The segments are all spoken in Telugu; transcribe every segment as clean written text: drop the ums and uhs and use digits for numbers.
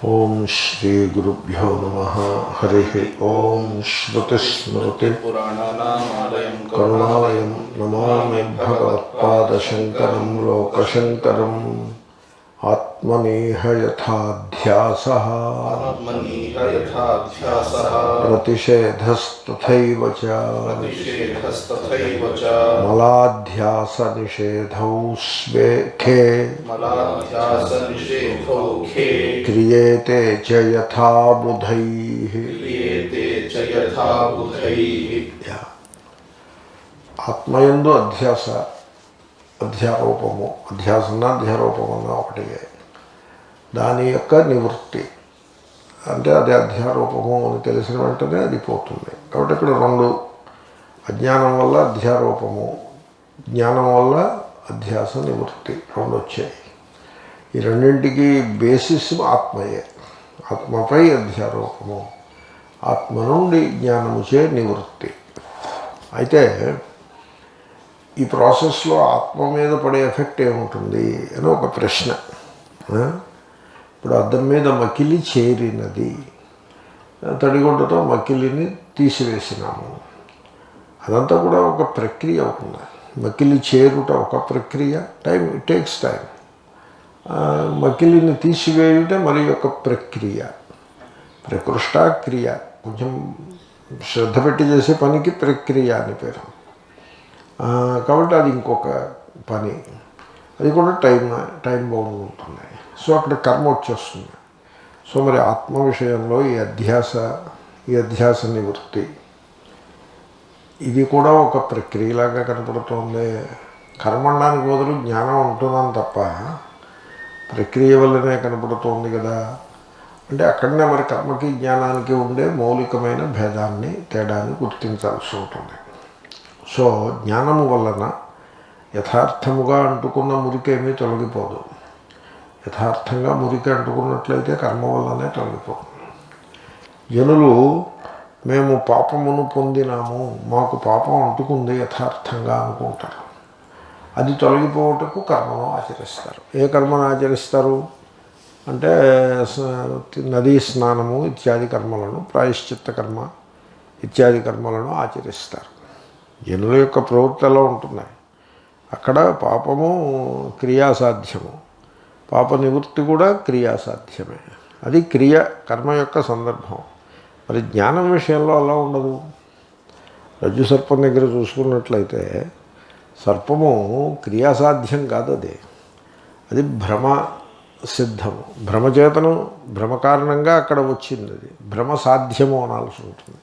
ఓం శ్రీ గురుభ్యో నమః. హరి ఓం. శ్రుతిస్మృతిపురాణానామాలయం కరుణాలయం నమామి భగవత్పాదశంకరం లోకశంకరం. ఆత్మనేహ యథాధ్యాసః ప్రతిషేధస్తథైవ చ మలాధ్యాస నిషేధౌ స్వేఖే క్రియేతే చ యథా బుధైః. ఆత్మయందు అధ్యాస, అధ్యారోపము, అధ్యాసన అధ్యారోపమన్న ఒకటి, దాని యొక్క నివృత్తి అంటే అది అధ్యారోపము అని తెలిసిన వెంటనే అది పోతుంది. కాబట్టి ఇక్కడ రెండు, అజ్ఞానం వల్ల అధ్యారోపము, జ్ఞానం వల్ల అధ్యాస నివృత్తి రెండు వచ్చాయి. ఈ రెండింటికి బేసిస్ ఆత్మయే. ఆత్మపై అధ్యారోపము, ఆత్మ నుండి జ్ఞానముచే నివృత్తి. అయితే ఈ ప్రాసెస్లో ఆత్మ మీద పడే ఎఫెక్ట్ ఏముంటుంది అని ఒక ప్రశ్న. ఇప్పుడు అద్దం మీద మకిలి చేరినది, తడిగుడ్డతో మకిలిని తీసివేసినాము, అదంతా కూడా ఒక ప్రక్రియ అవుతుంది. మకిలి చేరుట ఒక ప్రక్రియ, ఇట్ టేక్స్ టైం. మకిలిని తీసివేయుట మరి ఒక ప్రక్రియ, ప్రకృష్ట క్రియ. కొంచెం శ్రద్ధ పెట్టి చేసే పనికి ప్రక్రియ అని పేరు. కాబట్టి అది ఇంకొక పని, అది కూడా టైం బౌండ్ ఉంటుంది. సో అక్కడ కర్మ వచ్చేస్తుంది. సో మరి ఆత్మ విషయంలో ఈ అధ్యాస నివృత్తి ఇది కూడా ఒక ప్రక్రియలాగా కనపడుతోంది. కర్మడానికి బదులు జ్ఞానం ఉంటున్నాను తప్ప ప్రక్రియ వల్లనే కనపడుతోంది కదా. అంటే అక్కడనే మరి కర్మకి జ్ఞానానికి ఉండే మౌలికమైన భేదాన్ని, తేడాన్ని గుర్తించాల్సి ఉంటుంది. సో జ్ఞానము వలన యథార్థముగా అంటుకున్న మురికేమీ తొలగిపోదు. యథార్థంగా మురికి అంటుకున్నట్లయితే కర్మ వల్లనే తొలగిపోతుంది. జనులు మేము పాపమును పొందినాము, మాకు పాపం అంటుకుంది యథార్థంగా అనుకుంటారు. అది తొలగిపోవటకు కర్మను ఆచరిస్తారు. ఏ కర్మను ఆచరిస్తారు అంటే నదీ స్నానము ఇత్యాది కర్మలను, ప్రాయశ్చిత్త కర్మ ఇత్యాది కర్మలను ఆచరిస్తారు. జనుల యొక్క ప్రవృత్తి ఎలా ఉంటున్నాయి, అక్కడ పాపము క్రియాసాధ్యము, పాప నివృత్తి కూడా క్రియాసాధ్యమే. అది కర్మ యొక్క సందర్భం. మరి జ్ఞానం విషయంలో అలా ఉండదు. రజ్జు సర్పం దగ్గర చూసుకున్నట్లయితే సర్పము క్రియాసాధ్యం కాదు, అది భ్రమ సిద్ధము, భ్రమచేతనం, భ్రమ కారణంగా అక్కడ వచ్చింది. అది భ్రమ సాధ్యము అనాల్సి ఉంటుంది.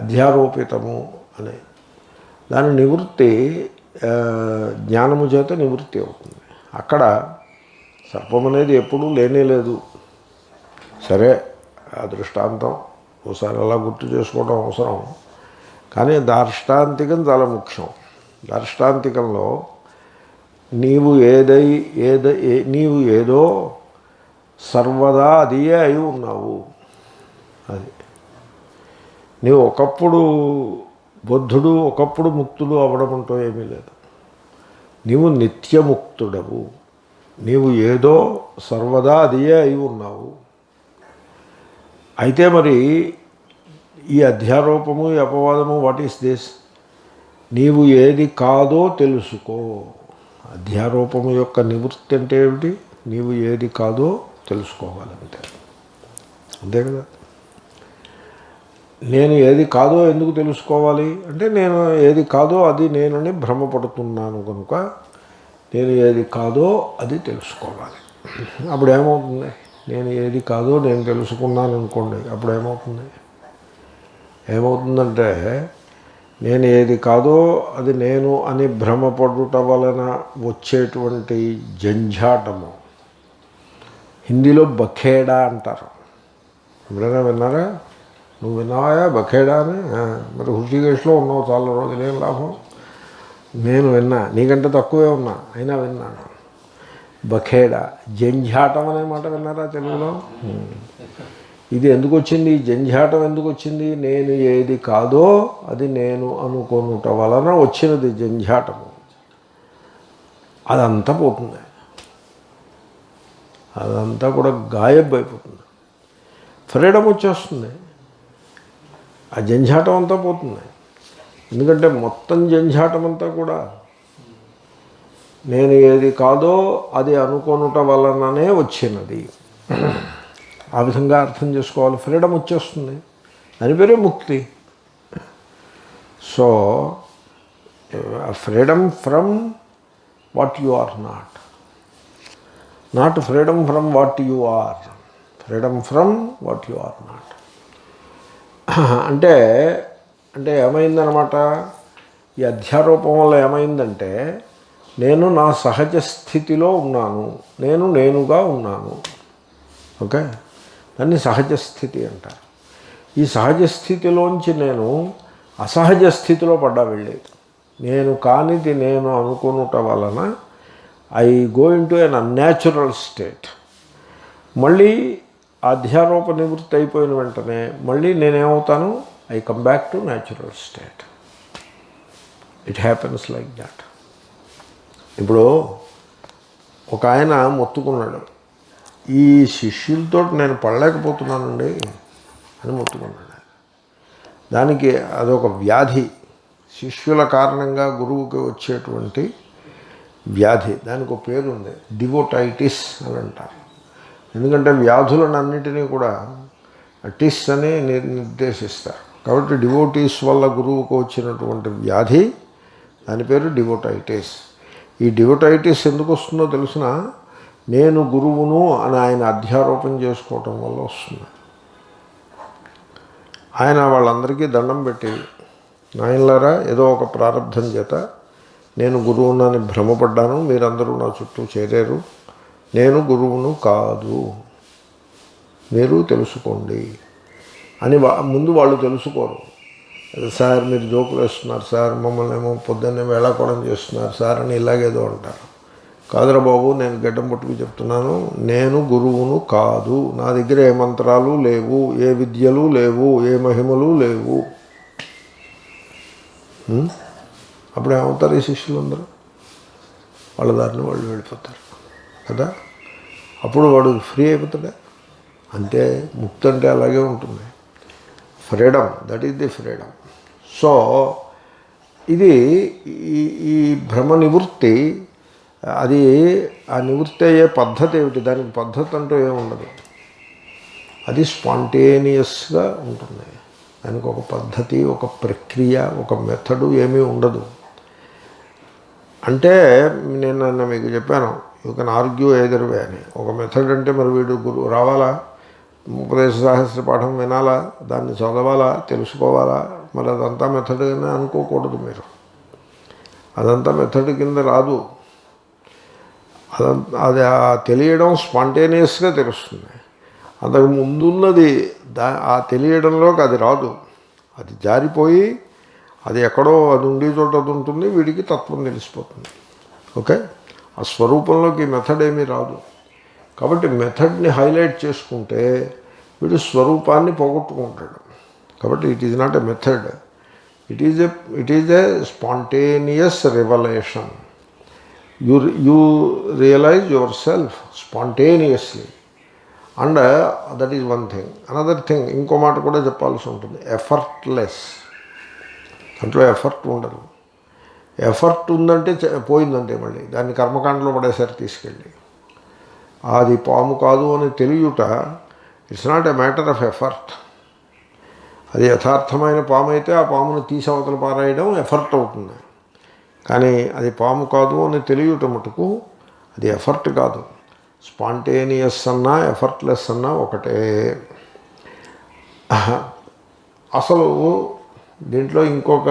అధ్యారోపితము అనే దాని నివృత్తి జ్ఞానము చేత నివృత్తి అవుతుంది. అక్కడ సర్పం అనేది ఎప్పుడూ లేనేలేదు. సరే, ఆ దృష్టాంతం ఒకసారి అలా గుర్తు చేసుకోవడం అవసరం. కానీ దార్ష్టాంతికం చాలా ముఖ్యం. దార్ష్టాంతికంలో నీవు ఏదో సర్వదా అదియే అయి ఉన్నావు. అది నీవు ఒకప్పుడు బుద్ధుడు, ఒకప్పుడు ముక్తుడు అవ్వడమంటూ ఏమీ లేదు. నీవు నిత్యముక్తుడవు. నీవు ఏదో సర్వదా అదియే అయి ఉన్నావు. అయితే మరి ఈ అధ్యారోపము, ఈ అపవాదము, వాట్ ఈస్ దిస్? నీవు ఏది కాదో తెలుసుకో. అధ్యారోపము యొక్క నివృత్తి అంటే ఏమిటి? నీవు ఏది కాదో తెలుసుకోవాలంటే, అంతే కదా. నేను ఏది కాదో ఎందుకు తెలుసుకోవాలి అంటే, నేను ఏది కాదో అది నేనని భ్రమపడుతున్నాను కనుక నేను ఏది కాదో అది తెలుసుకోవాలి. అప్పుడు ఏమవుతుంది? నేను ఏది కాదో నేను తెలుసుకున్నాను అనుకోండి, అప్పుడు ఏమవుతుందంటే నేను ఏది కాదో అది నేను అని భ్రమపడుట వలన వచ్చేటువంటి జంఝాటము, హిందీలో బఖేడా అంటారు. ఎప్పుడైనా విన్నారా? నువ్వు విన్నావా బఖేడా అని? మరి హృషికేశ్లో ఉన్నావు చాలా రోజులు, ఏం లాభం? నేను విన్నా, నీకంటే తక్కువే ఉన్నా, అయినా విన్నాను. బఖేడా, జంఝాటం అనే మాట విన్నారా తెలుగులో? ఇది ఎందుకు వచ్చింది? ఈ జంఝాటం ఎందుకు వచ్చింది? నేను ఏది కాదో అది నేను అనుకొనుట వలన వచ్చినది జంఝాటము. అదంతా పోతుంది. అదంతా కూడా గాయబ్ అయిపోతుంది. ఫ్రీడమ్ వచ్చేస్తుంది, ఆ జంఝాటం అంతా పోతుంది. ఎందుకంటే మొత్తం జంఝాటం అంతా కూడా నేను ఏది కాదో అది అనుకొనుట వలననే వచ్చినది. ఆ విధంగా అర్థం చేసుకోవాలి. ఫ్రీడమ్ వచ్చేస్తుంది, దాని పేరే ముక్తి. So freedom from what you are not freedom from what you are, freedom from what you are not. అంటే అంటే ఏమైందనమాట, ఈ అధ్యారోపం వల్ల ఏమైందంటే నేను నా సహజ స్థితిలో ఉన్నాను, నేనుగా ఉన్నాను. ఓకే, దాన్ని సహజ స్థితి అంటారు. ఈ సహజ స్థితిలోంచి నేను అసహజ స్థితిలో పడ్డా వెళ్ళి, నేను కానిది నేను అనుకునుట వలన I go into an unnatural state. మళ్ళీ అధ్యారోప నివృత్తి అయిపోయిన వెంటనే మళ్ళీ నేనేమవుతాను, I come back to natural state. It happens like that. ఇప్పుడు ఒక ఆయన మొత్తుకున్నాడు, ఈ శిష్యులతో నేను పడలేకపోతున్నానండి అని మొత్తుకున్నాడు. దానికి అదొక వ్యాధి, శిష్యుల కారణంగా గురువుకి వచ్చేటువంటి వ్యాధి. దానికి ఒక పేరు ఉంది, డివోటైటిస్ అని అంటారు. ఎందుకంటే వ్యాధులన్నింటినీ కూడా టిస్ అని నిర్దేశిస్తారు. కాబట్టి డివోటీస్ వల్ల గురువుకు వచ్చినటువంటి వ్యాధి, దాని పేరు డివోటైటిస్. ఈ డివోటైటిస్ ఎందుకు వస్తుందో తెలిసిన, నేను గురువును అని ఆయన అధ్యారోపణ చేసుకోవటం వల్ల వస్తుంది. ఆయన వాళ్ళందరికీ దండం పెట్టి, నాయనలారా ఏదో ఒక ప్రారంధం చేత నేను గురువునని భ్రమపడ్డాను, మీరందరూ నా చుట్టూ చేరారు, నేను గురువును కాదు, మీరు తెలుసుకోండి అని ముందు వాళ్ళు తెలుసుకోరు. సార్ మీరు జోకులు వేస్తున్నారు సార్, మమ్మల్ని ఏమో పొద్దున్నే వేళాకోళం చేస్తున్నారు సార్ అని ఇలాగేదో అంటారు. కాదురా బాబు, నేను గడ్డం పట్టుకు చెప్తున్నాను, నేను గురువును కాదు, నా దగ్గర ఏ మంత్రాలు లేవు, ఏ విద్యలు లేవు, ఏ మహిమలు లేవు. అప్పుడు ఏమవుతారు ఈ శిష్యులందరూ? వాళ్ళ దారిని వాళ్ళు వెళ్ళిపోతారు కదా. అప్పుడు వాడు ఫ్రీ అయిపోతాడా? అంతే, ముక్తి అంటే అలాగే ఉంటుంది. Freedom, that is the freedom. So ఇది ఈ భ్రమ నివృత్తి, అది ఆ నివృత్తి అయ్యే పద్ధతి ఏమిటి? దానికి పద్ధతి అంటూ ఏముండదు, అది స్పాంటేనియస్గా ఉంటుంది. దానికి ఒక పద్ధతి, ఒక ప్రక్రియ, ఒక మెథడు ఏమీ ఉండదు. అంటే నేను మీకు చెప్పాను, యూ కెన్ ఆర్గ్యూ ఎదర్ వే అని. ఒక మెథడ్ అంటే మరి వీడు గురువు రావాలా, ఉపదేశ సహస్ర పాఠం వినాలా, దాన్ని చదవాలా, తెలుసుకోవాలా, మరి అదంతా మెథడ్ అని అనుకోకూడదు మీరు. అదంతా మెథడ్ కింద రాదు. అది తెలియడం స్పాంటేనియస్గా తెలుస్తుంది. అంతకు ముందున్నది ఆ తెలియడంలోకి అది రాదు. అది జారిపోయి అది ఎక్కడో అది ఉండే చోట అది ఉంటుంది, వీడికి తత్వం తెలిసిపోతుంది. ఓకే, ఆ స్వరూపంలోకి మెథడ్ ఏమీ రాదు. కాబట్టి మెథడ్ని హైలైట్ చేసుకుంటే వీడు స్వరూపాన్ని పోగొట్టుకుంటాడు. కాబట్టి it is not a method, it is a spontaneous revelation. You realize yourself spontaneously, and that is one thing. Another thing, ఇంకో మాట కూడా చెప్పాల్సి ఉంటుంది, ఎఫర్ట్లెస్. దాంట్లో ఎఫర్ట్ ఉండదు. ఎఫర్ట్ ఉందంటే పోయిందంటే మళ్ళీ దాన్ని కర్మకాండలో పడేసరి తీసుకెళ్ళి. అది పాము కాదు అని తెలియట, it's not a matter of effort. అది యథార్థమైన పాము అయితే ఆ పామును తీసి అవతల పారాయడం ఎఫర్ట్ అవుతుంది. కానీ అది పాము కాదు అని తెలియట మటుకు అది ఎఫర్ట్ కాదు. స్పాంటేనియస్ అన్నా ఎఫర్ట్లెస్ అన్నా ఒకటే. అసలు దీంట్లో ఇంకొక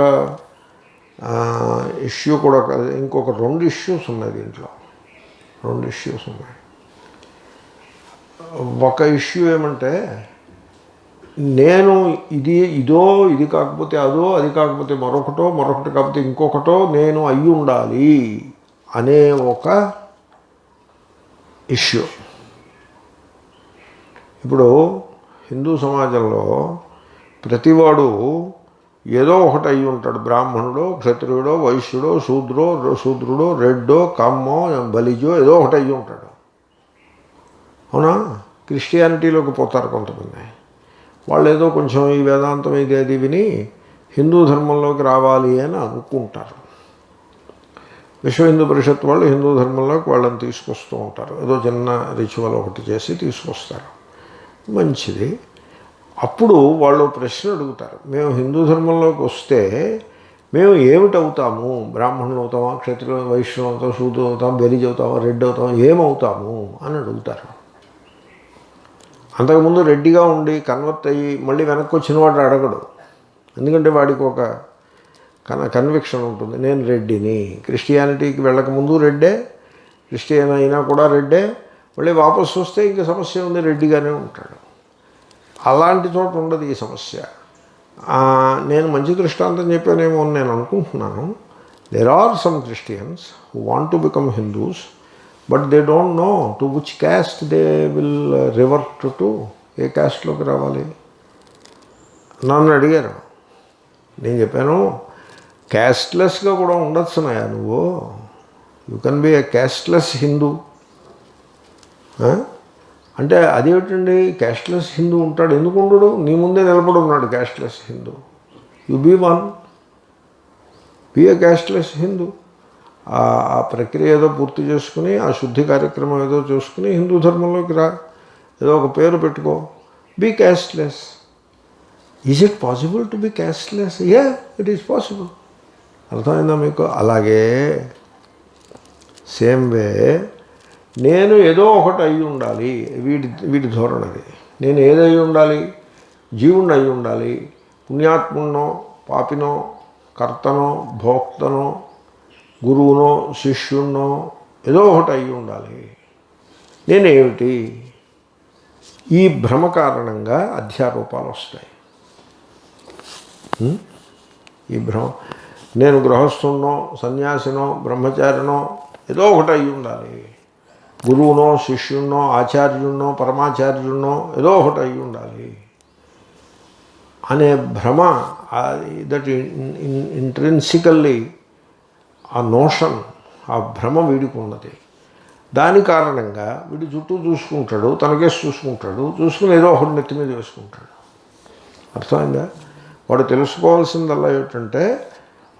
ఇష్యూ కూడా, ఇంకొక 2 ఇష్యూస్ ఉన్నాయి దీంట్లో. 2 ఇష్యూస్ ఉన్నాయి. ఒక ఇష్యూ ఏమంటే, నేను ఇది కాకపోతే అదో, అది కాకపోతే మరొకటి కాకపోతే ఇంకొకటో నేను అయి ఉండాలి అనే ఒక ఇష్యూ. ఇప్పుడు హిందూ సమాజంలో ప్రతివాడు ఏదో ఒకటి అయి ఉంటాడు. బ్రాహ్మణుడో, క్షత్రియుడో, వైశ్యుడో, శూద్రుడో, రెడ్డో, కమ్మో, బలిజో ఏదో ఒకటి అయి ఉంటాడు. అవునా? క్రిస్టియానిటీలోకి పోతారు కొంతమంది. వాళ్ళు ఏదో కొంచెం ఈ వేదాంతం ఇదేది విని హిందూ ధర్మంలోకి రావాలి అని అనుకుంటారు. విశ్వ హిందూ పరిషత్ వాళ్ళు హిందూ ధర్మంలోకి వాళ్ళని తీసుకొస్తూ ఉంటారు. ఏదో చిన్న రిచువల్ ఒకటి చేసి తీసుకొస్తారు. మంచిది. అప్పుడు వాళ్ళు ప్రశ్న అడుగుతారు, మేము హిందూ ధర్మంలోకి వస్తే మేము ఏమిటవుతాము? బ్రాహ్మణులు అవుతామా, క్షత్రియులు, వైశ్యులు అవుతాం, శూద్రులు అవుతాం, బెరీజ్ అవుతామా, రెడ్డి అవుతామా, ఏమవుతాము అని అడుగుతారు. అంతకుముందు రెడ్డిగా ఉండి కన్వర్ట్ అయ్యి మళ్ళీ వెనక్కి వచ్చిన వాడు అడగడు. ఎందుకంటే వాడికి ఒక కన్విక్షన్ ఉంటుంది, నేను రెడ్డిని. క్రిస్టియానిటీకి వెళ్ళకముందు రెడ్డే, క్రిస్టియన్ అయినా కూడా రెడ్డే, మళ్ళీ వాపసు వస్తే ఇంక సమస్య ఉంది, రెడ్డిగానే ఉంటాడు. అలాంటి చోట ఉండదు ఈ సమస్య. నేను మంచి దృష్టాంతం చెప్పానేమో అని నేను అనుకుంటున్నాను. There are some Christians who want to become Hindus, but they don't know to which caste they will revert to. ఏ క్యాస్ట్లోకి రావాలి? నన్ను అడిగారు. నేను చెప్పాను, క్యాస్ట్లెస్గా కూడా ఉండొచ్చున్నాయా నువ్వు. You can be a casteless Hindu. అంటే అదేమిటండి, క్యాస్ట్లెస్ హిందూ ఉంటాడు, ఎందుకు ఉండడు? నీ ముందే నిలబడి ఉన్నాడు casteless Hindu. You be one, be a casteless Hindu. ఆ ప్రక్రియ ఏదో పూర్తి చేసుకుని, ఆ శుద్ధి కార్యక్రమం ఏదో చూసుకుని హిందూ ధర్మంలోకి రా. ఏదో ఒక పేరు పెట్టుకో, be casteless. Is it possible to be casteless? Yeah, it is possible. అర్థమైందా మీకు? అలాగే సేమ్ వే నేను ఏదో ఒకటి అయి ఉండాలి. వీడి ధోరణది. నేను ఏదై ఉండాలి? జీవుణ్ణి అయి ఉండాలి. పుణ్యాత్మున్నో, పాపినో, కర్తనో, భోక్తనో, గురువునో, శిష్యున్నో ఏదో ఒకటి అయి ఉండాలి. నేనేమిటి? ఈ భ్రమ కారణంగా అధ్యారూపాలు వస్తాయి. ఈ భ్రమ, నేను గృహస్థున్నో, సన్యాసినో, బ్రహ్మచారినో ఏదో ఒకటి అయి ఉండాలి. గురువునో, శిష్యున్నో, ఆచార్యున్నో, పరమాచార్యున్నో ఏదో ఒకటి అయి ఉండాలి అనే భ్రమ, దట్ ఇంట్రిన్సికల్లీ ఆ నోషన్, ఆ భ్రమ వీడికి ఉన్నది. దాని కారణంగా వీడు చుట్టూ చూసుకుంటాడు, తనకేసి చూసుకుంటాడు, చూసుకుని ఏదో ఒకటి నెత్తి మీద వేసుకుంటాడు. అర్థమైందా? వాడు తెలుసుకోవాల్సిందల్లా ఏమిటంటే,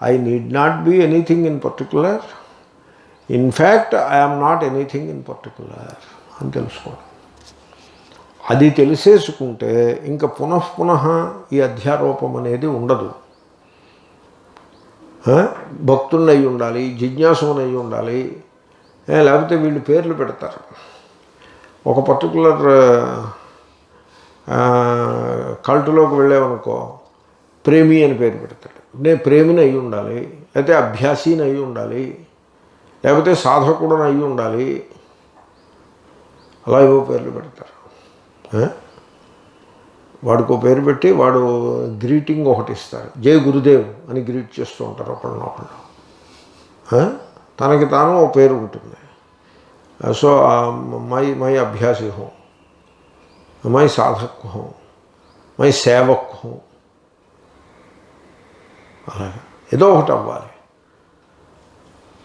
I need not be anything in particular, in fact I'm not anything in particular అని తెలుసుకోవడం. అది తెలిసేసుకుంటే ఇంకా పునః ఈ అధ్యారోపం అనేది ఉండదు. భక్తుడిని అయి ఉండాలి, జిజ్ఞాసుని అయి ఉండాలి, లేకపోతే వీళ్ళు పేర్లు పెడతారు. ఒక పర్టికులర్ కల్టులోకి వెళ్ళామనుకో, ప్రేమి అని పేరు పెడతాడు. నేను ప్రేమిని అయి ఉండాలి, లేకపోతే అభ్యాసిని అయి ఉండాలి, లేకపోతే సాధకుడని అయి ఉండాలి. అలా ఏవో పేర్లు పెడతారు. వాడికో పేరు పెట్టి వాడు గ్రీటింగ్ ఒకటి ఇస్తాడు, జై గురుదేవ్ అని గ్రీట్ చేస్తూ ఉంటారు ఒకళ్ళనొకళ్ళు. తనకి తాను ఓ పేరు ఉంటుంది. సో మై అభ్యాసి హో, మై సాధక్ హో, మై సేవక్ హో, అలాగే ఏదో ఒకటి అవ్వాలి.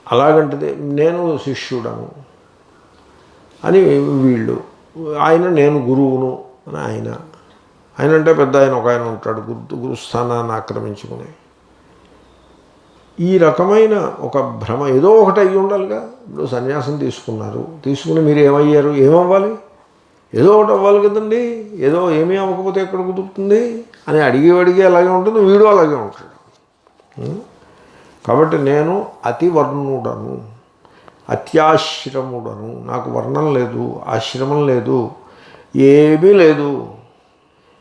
అలాగంటే నేను శిష్యుడను అని వీళ్ళు, ఆయన నేను గురువును అని ఆయన అంటే పెద్ద ఆయన ఒక ఆయన ఉంటాడు, గురుస్థానాన్ని ఆక్రమించుకుని. ఈ రకమైన ఒక భ్రమ ఏదో ఒకటి అయ్యి ఉండాలిగా. ఇప్పుడు సన్యాసం తీసుకున్నారు, తీసుకుని మీరు ఏమయ్యారు? ఏమవ్వాలి? ఏదో ఒకటి అవ్వాలి కదండి. ఏదో ఏమీ అవ్వకపోతే ఎక్కడ కుదురుతుంది అని అడిగి అలాగే ఉంటుంది, వీడు అలాగే ఉంటాడు. కాబట్టి నేను అతివర్ణుడను, అత్యాశ్రముడను. నాకు వర్ణం లేదు, ఆశ్రమం లేదు, ఏమీ లేదు.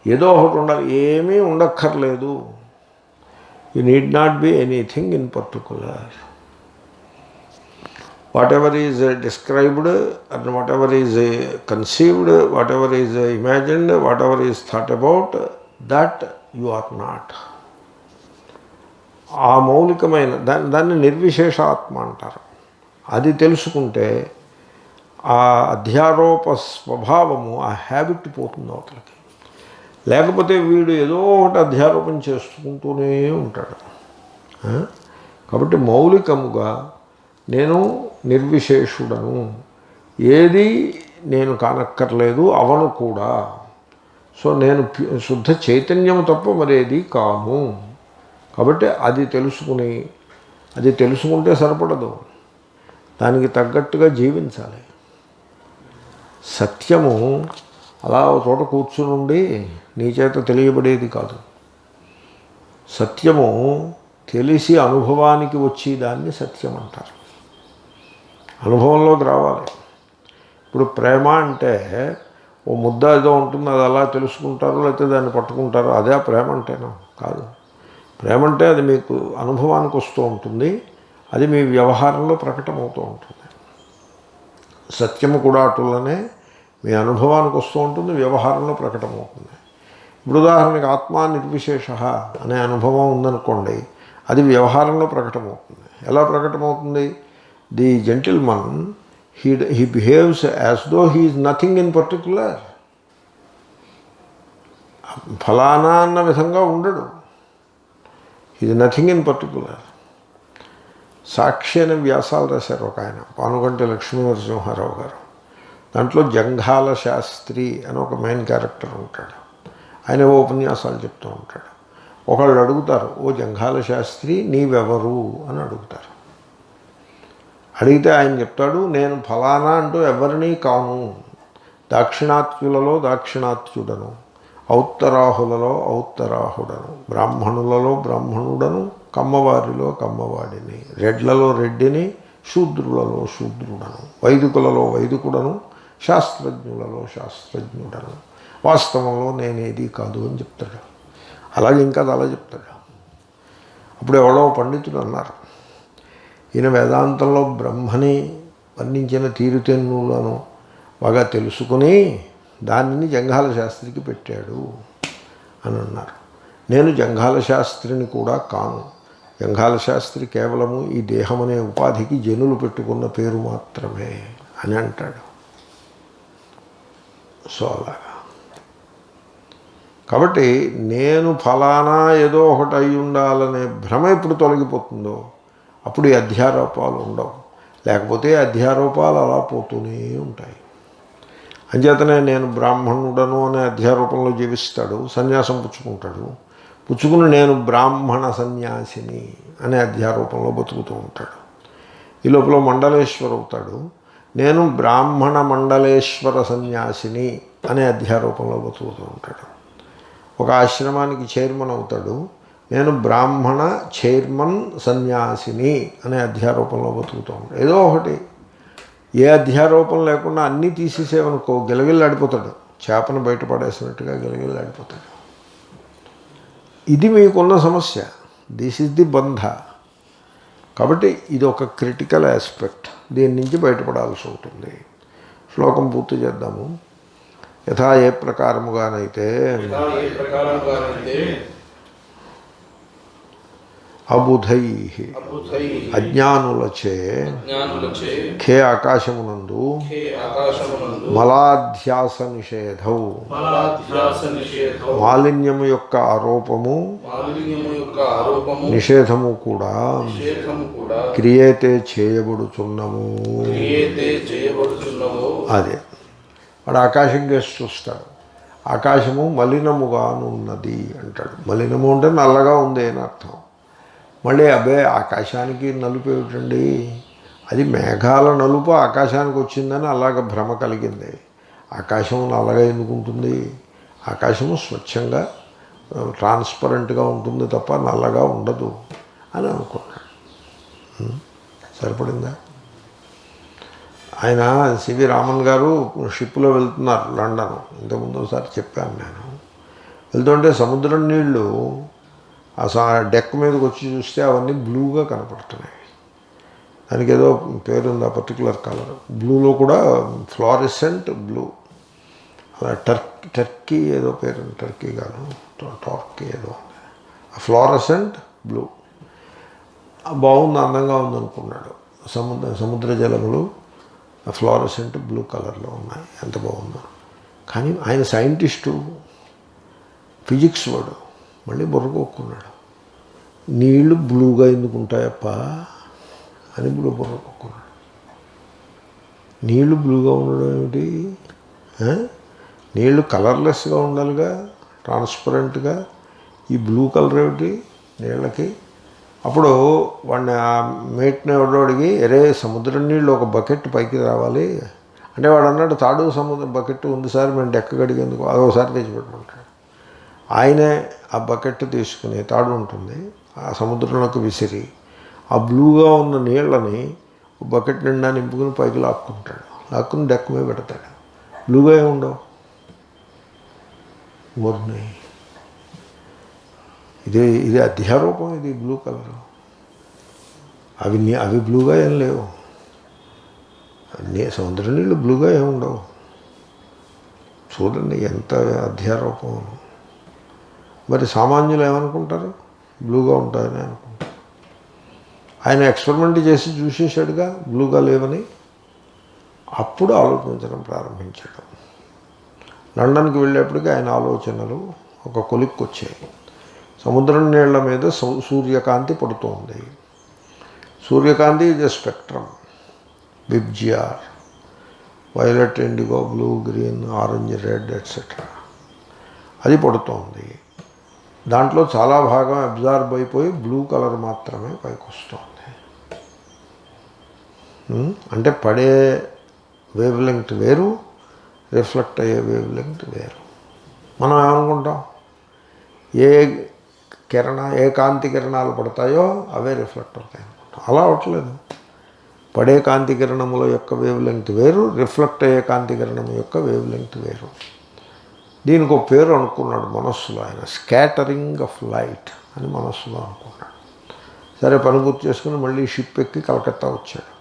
ఏదో ఒకటి ఉండాలి, ఏమీ ఉండక్కర్లేదు. You need not be anything in particular. Whatever is described and whatever is conceived, whatever is imagined, whatever is thought about, that you are not. ఆ మౌలికమైన దాన్ని నిర్విశేష ఆత్మ అంటారు. అది తెలుసుకుంటే ఆ అధ్యారోప స్వభావము, ఆ హ్యాబిట్ పోతుంది అవతలకి. లేకపోతే వీడు ఏదో ఒకటి అధ్యారోపణ చేసుకుంటూనే ఉంటాడు. కాబట్టి మౌలికముగా నేను నిర్విశేషుడను, ఏది నేను కానక్కర్లేదు, అవను కూడా. సో నేను శుద్ధ చైతన్యం తప్ప మరేది కాను. కాబట్టి అది తెలుసుకుని, అది తెలుసుకుంటే సరిపడదు, దానికి తగ్గట్టుగా జీవించాలి. సత్యము అలా ఒక చోట కూర్చునుండి నీ చేత తెలియబడేది కాదు. సత్యము తెలిసి అనుభవానికి వచ్చి దాన్ని సత్యం అంటారు. అనుభవంలోకి రావాలి. ఇప్పుడు ప్రేమ అంటే ఓ ముద్ద ఏదో ఉంటుంది, అది అలా తెలుసుకుంటారు, లేకపోతే దాన్ని పట్టుకుంటారు, అదే ప్రేమ అంటేనా? కాదు. ప్రేమ అంటే అది మీకు అనుభవానికి వస్తూ ఉంటుంది, అది మీ వ్యవహారంలో ప్రకటమవుతూ ఉంటుంది. సత్యము కూడా అటులనే మీ అనుభవానికి వస్తూ ఉంటుంది, వ్యవహారంలో ప్రకటమవుతుంది. ఇప్పుడు ఉదాహరణకి ఆత్మ నిర్విశేష అనే అనుభవం ఉందనుకోండి, అది వ్యవహారంలో ప్రకటమవుతుంది. ఎలా ప్రకటమవుతుంది? The gentleman he behaves as though he is nothing in particular. ఫలానా అన్న విధంగా ఉండడు. he is nothing in particular. సాక్షి అనే వ్యాసాలు రాశారు ఒక ఆయన, పానుగంటి లక్ష్మీనరసింహారావు గారు. దాంట్లో జంఘాల శాస్త్రి అని ఒక మెయిన్ క్యారెక్టర్ ఉంటాడు. ఆయన ఉపన్యాసాలు చెప్తూ ఉంటాడు. ఒకళ్ళు అడుగుతారు, ఓ జంఘాల శాస్త్రి నీవెవరు అని అడుగుతారు. అడిగితే ఆయన చెప్తాడు, నేను ఫలానా అంటూ ఎవరినీ కాను, దాక్షిణాత్యులలో దాక్షిణాత్యుడను, ఔత్తరాహులలో ఔత్తరాహుడను, బ్రాహ్మణులలో బ్రాహ్మణుడను, కమ్మవారిలో కమ్మవాడిని, రెడ్లలో రెడ్డిని, శూద్రులలో శూద్రుడను, వైదికులలో వైదికుడను, శాస్త్రజ్ఞులలో శాస్త్రజ్ఞుడను, వాస్తవంలో నేనేది కాదు అని చెప్తాడు. అలాగే ఇంకా అలా చెప్తాడు. అప్పుడు ఎవరో పండితుడు అన్నారు, ఈయన వేదాంతంలో బ్రహ్మని వర్ణించిన తీరుతెన్నులను బాగా తెలుసుకుని దానిని జంఘాల శాస్త్రికి పెట్టాడు అని అన్నారు. నేను జంఘాల శాస్త్రిని కూడా కాను. జంఘాల శాస్త్రి కేవలము ఈ దేహం అనే ఉపాధికి జనులు పెట్టుకున్న పేరు మాత్రమే అని అంటాడు. సో అలాగా. కాబట్టి నేను ఫలానా ఏదో ఒకటి అయి ఉండాలనే భ్రమ ఎప్పుడు తొలగిపోతుందో అప్పుడు ఈ అధ్యారోపాలు ఉండవు. లేకపోతే అధ్యారోపాలు అలా పోతూనే ఉంటాయి. అంచేతనే నేను బ్రాహ్మణుడను అనే అధ్యారోపంలో జీవిస్తాడు, సన్యాసం పుచ్చుకుంటాడు. పుచ్చుకుని నేను బ్రాహ్మణ సన్యాసిని అనే అధ్యారోపంలో బతుకుతూ ఉంటాడు. ఈ లోపల మండలేశ్వర అవుతాడు. నేను బ్రాహ్మణ మండలేశ్వర సన్యాసిని అనే అధ్యారోపంలో బతుకుతూ ఉంటాడు. ఒక ఆశ్రమానికి చైర్మన్ అవుతాడు. నేను బ్రాహ్మణ చైర్మన్ సన్యాసిని అనే అధ్యారోపంలో బతుకుతూ ఉంటాడు. ఏదో ఒకటి, ఏ అధ్యారోపం లేకుండా అన్నీ తీసేసేవనుకో గిలగిల్లాడిపోతాడు. చేపను బయటపడేసినట్టుగా గిలగిల్లాడిపోతాడు. ఇది మీకున్న సమస్య. దిస్ ఈజ్ ది బంధ. కాబట్టి ఇది ఒక క్రిటికల్ ఆస్పెక్ట్. దీని నుంచి బయటపడాల్సి ఉంటుంది. శ్లోకం పూర్తి చేద్దాము. యథా ఏ ప్రకారముగానైతే అబుధై అజ్ఞానులచే ఖే ఆకాశమునందు మలాధ్యాస నిషేధౌ మాలిన్యము యొక్క ఆరోపము నిషేధము కూడా క్రియేతే చేయబడుచున్నము. అదే వాడు ఆకాశం కేసి చూస్తాడు. ఆకాశము మలినముగానున్నది అంటాడు. మలినము అంటే నల్లగా ఉంది అని అర్థం. మళ్ళీ అబ్బే ఆకాశానికి నలుపు ఏమిటండి, అది మేఘాల నలుపు ఆకాశానికి వచ్చిందని అలాగ భ్రమ కలిగింది. ఆకాశం నల్లగా ఎందుకుంటుంది? ఆకాశము స్వచ్ఛంగా ట్రాన్స్పరెంట్గా ఉంటుంది తప్ప నల్లగా ఉండదు అని అనుకున్నాడు. సరిపడిందా? ఆయన సివి రామన్ గారు షిప్లో వెళ్తున్నారు లండన్. ఇంతకుముందు ఒకసారి చెప్పాను నేను. వెళ్తుంటే సముద్రం నీళ్ళు ఆ డెక్ మీదకి వచ్చి చూస్తే అవన్నీ బ్లూగా కనపడుతున్నాయి. దానికి ఏదో పేరుంది, ఆ పర్టికులర్ కలర్. బ్లూలో కూడా ఫ్లోరెసెంట్ బ్లూ. అలా టర్కీ ఏదో పేరు, టర్కీ కాదు, టార్కీ ఏదో ఉంది. ఆ ఫ్లోరెసెంట్ బ్లూ బాగుంది, అందంగా ఉందనుకున్నాడు. సముద్ర జలములు ఫ్లోరెసెంట్ బ్లూ కలర్లో ఉన్నాయి, ఎంత బాగుందో. కానీ ఆయన సైంటిస్టు, ఫిజిక్స్ వాడు. మళ్ళీ బుర్రకొక్కున్నాడు. నీళ్లు బ్లూగా ఎందుకుంటాయప్ప అని బుర్రకొక్కున్నాడు. నీళ్లు బ్లూగా ఉండడం ఏమిటి? నీళ్లు కలర్లెస్గా ఉండాలిగా, ట్రాన్స్పరెంట్గా. ఈ బ్లూ కలర్ ఏమిటి నీళ్ళకి? అప్పుడు వాడిని ఆ మేట్ని ఎవడో అడిగి, అరే సముద్రం నీళ్ళు ఒక బకెట్ పైకి రావాలి అంటే వాడు అన్నాడు, తాడు సముద్రం బకెట్ ఉంది సార్, మేము డెక్కగడిగేందుకు అదొకసారి తెచ్చిపెట్టమంటాడు. ఆయనే ఆ బకెట్ తీసుకుని, తాడు ఉంటుంది, ఆ సముద్రంలోకి విసిరి ఆ బ్లూగా ఉన్న నీళ్ళని బకెట్ నిండా నింపుకుని పైకి లాక్కుంటాడు. లాక్కుని డెక్క మీద పెడతాడు. బ్లూగా ఏముండవు. ఊరిని ఇది అధ్యారూపం. ఇది బ్లూ కలర్. అవి బ్లూగా ఏం లేవు. సముద్ర నీళ్ళు బ్లూగా ఏముండవు. చూడండి ఎంత అధ్యారూపం. మరి సామాన్యులు ఏమనుకుంటారు? బ్లూగా ఉంటాయని అనుకుంటారు. ఆయన ఎక్స్పెరిమెంట్ చేసి చూసేసాడుగా బ్లూగా లేవని. అప్పుడు ఆలోచించడం ప్రారంభించాడు. లండన్కి వెళ్ళేప్పటికీ ఆయన ఆలోచనలు ఒక కొలిక్కి వచ్చాయి. సముద్రం నీళ్ల మీద సూర్యకాంతి పడుతోంది. సూర్యకాంతి is a spectrum. VIBGYOR, violet, IndiGo, blue, green, orange, red etcetera. అది పడుతోంది. దాంట్లో చాలా భాగం అబ్జార్బ్ అయిపోయి బ్లూ కలర్ మాత్రమే పైకి వస్తుంది. అంటే పడే వేవ్ లెంగ్త్ వేరు, రిఫ్లెక్ట్ అయ్యే వేవ్ లెంగ్త్ వేరు. మనం ఏమనుకుంటాం? ఏ కాంతి కిరణాలు పడతాయో అవే రిఫ్లెక్ట్ అవుతాయి అనుకుంటాం. అలా అవట్లేదు. పడే కాంతి కిరణముల యొక్క వేవ్ లెంగ్త్ వేరు, రిఫ్లెక్ట్ అయ్యే కాంతి కిరణం యొక్క వేవ్ లెంగ్త్ వేరు. దీనికి ఒక పేరు అనుకున్నాడు మనస్సులో ఆయన, స్కాటరింగ్ ఆఫ్ లైట్ అని మనస్సులో అనుకున్నాడు. సరే, పని పూర్తి చేసుకుని మళ్ళీ షిప్ ఎక్కి కలకత్తా వచ్చాడు.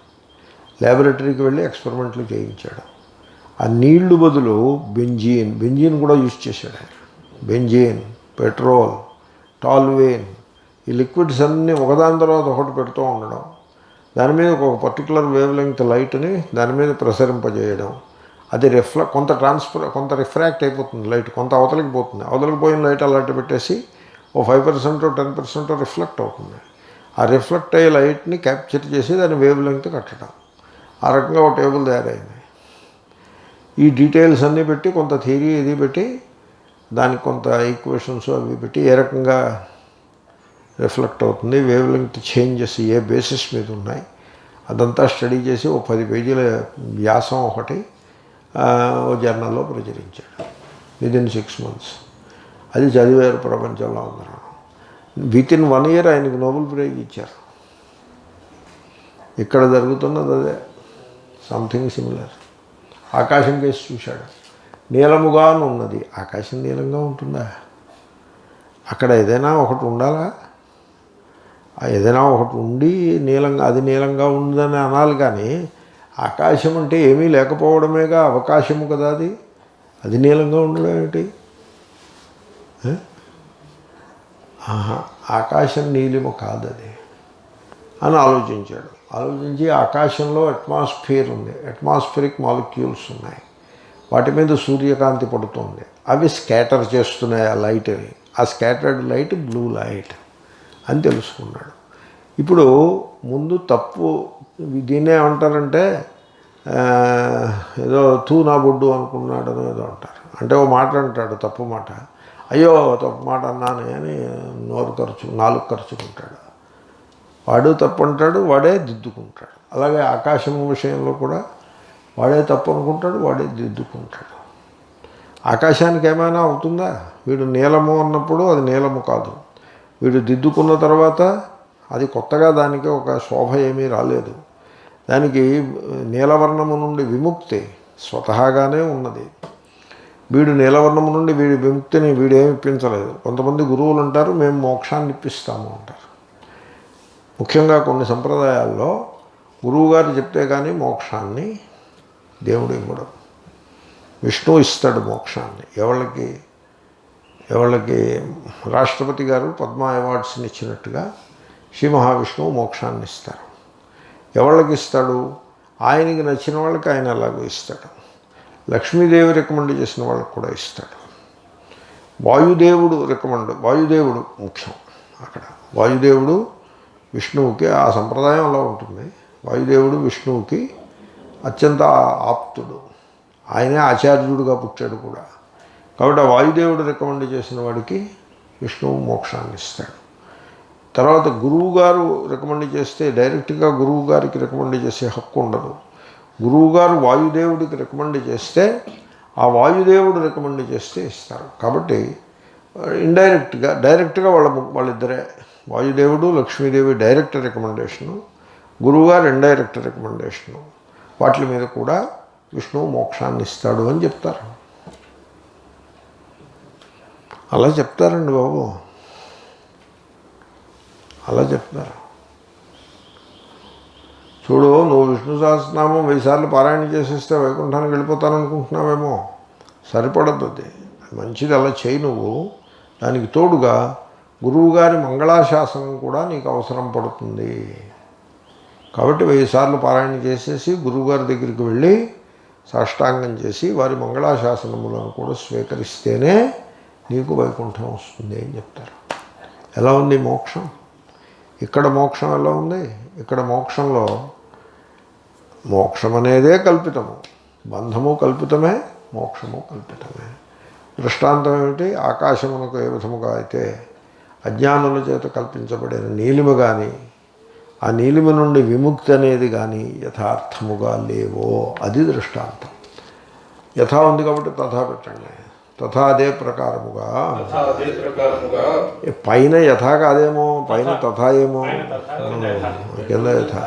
ల్యాబొరేటరీకి వెళ్ళి ఎక్స్పెరిమెంట్లు చేయించాడు. ఆ నీళ్లు బదులు బెంజీన్ కూడా యూజ్ చేశాడు ఆయన. బెంజీన్, పెట్రోల్, టాల్వేన్, ఈ లిక్విడ్స్ అన్నీ ఒకదాని తర్వాత ఒకటి పెడుతూ ఉండడం, దాని మీద ఒక పర్టికులర్ వేవ్ లెంగ్త్ లైట్ని దాని మీద ప్రసరింపజేయడం. అది కొంత రిఫ్రాక్ట్ అయిపోతుంది లైట్, కొంత అవతలికి పోతుంది. అవతలికి పోయిన లైట్ అలాంటి పెట్టేసి ఓ 5% 10% రిఫ్లెక్ట్ అవుతుంది. ఆ రిఫ్లెక్ట్ అయ్యే లైట్ని క్యాప్చర్ చేసి దాని వేవ్ లెంగ్త్ కట్టడం. ఆ రకంగా ఒక టేబుల్ తయారైంది. ఈ డీటెయిల్స్ అన్నీ పెట్టి, కొంత థియరీ ఇది పెట్టి, దానికి కొంత ఈక్వేషన్స్ అవి పెట్టి ఏ రకంగా రిఫ్లెక్ట్ అవుతుంది, వేవ్ లెంగ్త్ చేంజెస్ ఏ బేసిస్ మీద ఉన్నాయి, అదంతా స్టడీ చేసి ఓ 10 పేజీల వ్యాసం ఒకటి ఓ జర్నల్లో ప్రచురించాడు. విదిన్ 6 months అది చదివారు ప్రపంచంలో అందరూ. వితిన్ 1 year ఆయనకు నోబెల్ ప్రైజ్ ఇచ్చారు. ఇక్కడ జరుగుతున్నది అదే, సంథింగ్ సిమిలర్. ఆకాశం కేసి చూశాడు. నీలముగా ఉన్నది. ఆకాశం నీలంగా ఉంటుందా? అక్కడ ఏదైనా ఒకటి ఉండాలా? ఏదైనా ఒకటి ఉండి అది నీలంగా ఉందని అనాలి. కానీ ఆకాశం అంటే ఏమీ లేకపోవడమేగా అవకాశము కదా. అది నీలంగా ఉండడం ఏమిటి? ఆకాశం నీలిమ కాదది అని ఆలోచించాడు. ఆలోచించి ఆకాశంలో అట్మాస్ఫియర్ ఉంది, అట్మాస్ఫిరిక్ మాలిక్యూల్స్ ఉన్నాయి, వాటి మీద సూర్యకాంతి పడుతుంది, అవి స్కాటర్ చేస్తున్నాయి ఆ లైట్ని. ఆ స్కాటర్డ్ లైట్ బ్లూ లైట్ అని తెలుసుకున్నాడు. ఇప్పుడు ముందు తప్పు దీన్నే ఏమంటారంటే ఏదో తూ నా బొడ్డు అనుకున్నాడని ఏదో అంటారు. అంటే ఓ మాట అంటాడు, తప్పు మాట, అయ్యో తప్పు మాట అన్నానే అని నాలుగు ఖర్చుకుంటాడు. వాడు తప్పు అంటాడు, వాడే దిద్దుకుంటాడు. అలాగే ఆకాశం విషయంలో కూడా వాడే తప్పు అనుకుంటాడు, వాడే దిద్దుకుంటాడు. ఆకాశానికి ఏమైనా అవుతుందా? వీడు నీలము అన్నప్పుడు అది నీలము కాదు. వీడు దిద్దుకున్న తర్వాత అది కొత్తగా దానికి ఒక శోభ ఏమీ రాలేదు. దానికి నీలవర్ణము నుండి విముక్తి స్వతహాగానే ఉన్నది. వీడు నీలవర్ణము నుండి వీడి విముక్తిని వీడేమి ఇప్పించలేదు. కొంతమంది గురువులు అంటారు, మేము మోక్షాన్ని ఇప్పిస్తాము అంటారు. ముఖ్యంగా కొన్ని సంప్రదాయాల్లో గురువుగారు చెప్తే కానీ మోక్షాన్ని దేవుడు ఇవ్వడం. విష్ణువు ఇస్తాడు మోక్షాన్ని. ఎవళ్ళకి రాష్ట్రపతి గారు పద్మ అవార్డ్స్ని ఇచ్చినట్టుగా శ్రీ మహావిష్ణువు మోక్షాన్ని ఇస్తారు. ఎవళ్ళకి ఇస్తాడు? ఆయనకి నచ్చిన వాళ్ళకి ఆయన అలాగూ ఇస్తాడు. లక్ష్మీదేవి రికమెండ్ చేసిన వాళ్ళకి కూడా ఇస్తాడు. వాయుదేవుడు ముఖ్యం అక్కడ. వాయుదేవుడు విష్ణువుకి, ఆ సంప్రదాయం అలా ఉంటుంది. వాయుదేవుడు విష్ణువుకి అత్యంత ఆప్తుడు, ఆయనే ఆచార్యుడిగా పుట్టాడు కూడా. కాబట్టి ఆ వాయుదేవుడు రికమెండ్ చేసిన వాడికి విష్ణువు మోక్షాన్ని ఇస్తాడు. తర్వాత గురువు గారు రికమెండ్ చేస్తే డైరెక్ట్గా గురువు గారికి రికమెండ్ చేసే హక్కు ఉండదు. గురువు గారు వాయుదేవుడికి రికమెండ్ చేస్తే ఆ వాయుదేవుడు రికమెండ్ చేస్తే ఇస్తారు. కాబట్టి డైరెక్ట్గా వాళ్ళిద్దరే, వాయుదేవుడు లక్ష్మీదేవి డైరెక్ట్ రికమెండేషను, గురువుగారు ఇండైరెక్ట్ రికమెండేషను, వాటి మీద కూడా విష్ణువు మోక్షాన్ని ఇస్తాడు అని చెప్తారు. అలా చెప్తారండి బాబు, అలా చెప్తారు. చూడు, నువ్వు విష్ణు సహస్రనామం 1000 సార్లు పారాయణ చేసేస్తే వైకుంఠానికి వెళ్ళిపోతాననుకుంటున్నావేమో, సరిపడద్దు. అది మంచిది, అలా చేయి నువ్వు. దానికి తోడుగా గురువుగారి మంగళాశాసనం కూడా నీకు అవసరం పడుతుంది. కాబట్టి 1000 సార్లు పారాయణ చేసేసి గురువుగారి దగ్గరికి వెళ్ళి సాష్టాంగం చేసి వారి మంగళాశాసనములను కూడా స్వీకరిస్తేనే నీకు వైకుంఠం వస్తుంది అని చెప్తారు. ఎలా ఉంది మోక్షం? ఇక్కడ మోక్షం ఎలా ఉంది? ఇక్కడ మోక్షంలో మోక్షం అనేదే కల్పితము, బంధము కల్పితమే, మోక్షము కల్పితమే. దృష్టాంతం ఏమిటి? ఆకాశమునకు ఏ విధముగా అయితే అజ్ఞానుల చేత కల్పించబడిన నీలిమ కానీ ఆ నీలిమ నుండి విముక్తి అనేది కానీ యథార్థముగా లేవో అది దృష్టాంతం. యథా ఉంది కాబట్టి తథా పెట్టండి. తథా అదే ప్రకారముగా, పైన యథా కాదేమో, పైన తథా ఏమో, కింద యథా.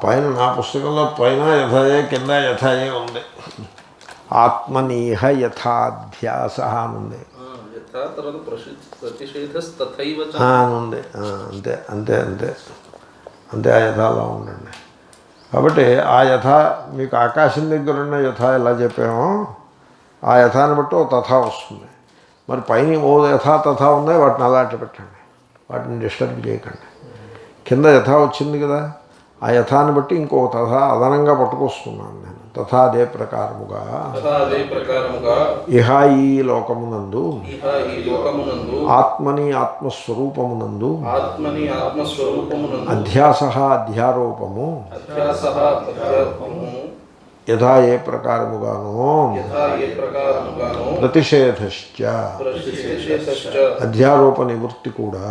పైన నా పుస్తకంలో పైన యథాయే కింద యథాయే ఉంది. ఆత్మనీహ యథాధ్యాస అనుంది, ఉంది. అంతే అంతే అంతే అంతే, ఆ యథాలో ఉండండి. కాబట్టి ఆ యథ మీకు ఆకాశం దగ్గర ఉన్న యథ ఎలా చెప్పామో ఆ యథాన్ని బట్టి ఓ తథా వస్తుంది. మరి పైన ఓ యథా తథా ఉన్నాయి, వాటిని అలాంటి పెట్టండి, వాటిని డిస్టర్బ్ చేయకండి. కింద యథా వచ్చింది కదా, ఆ యథాన్ని బట్టి ఇంకో తథా అదనంగా పట్టుకొస్తున్నాను నేను. తథా అదే ప్రకారముగా ఇహ ఈ లోకమునందు ఆత్మని ఆత్మస్వరూపమునందు అధ్యాస అధ్యారోపము యథా ఏ ప్రకారముగానో ప్రతిషేధశ్చ అధ్యారోప నివృత్తి కూడా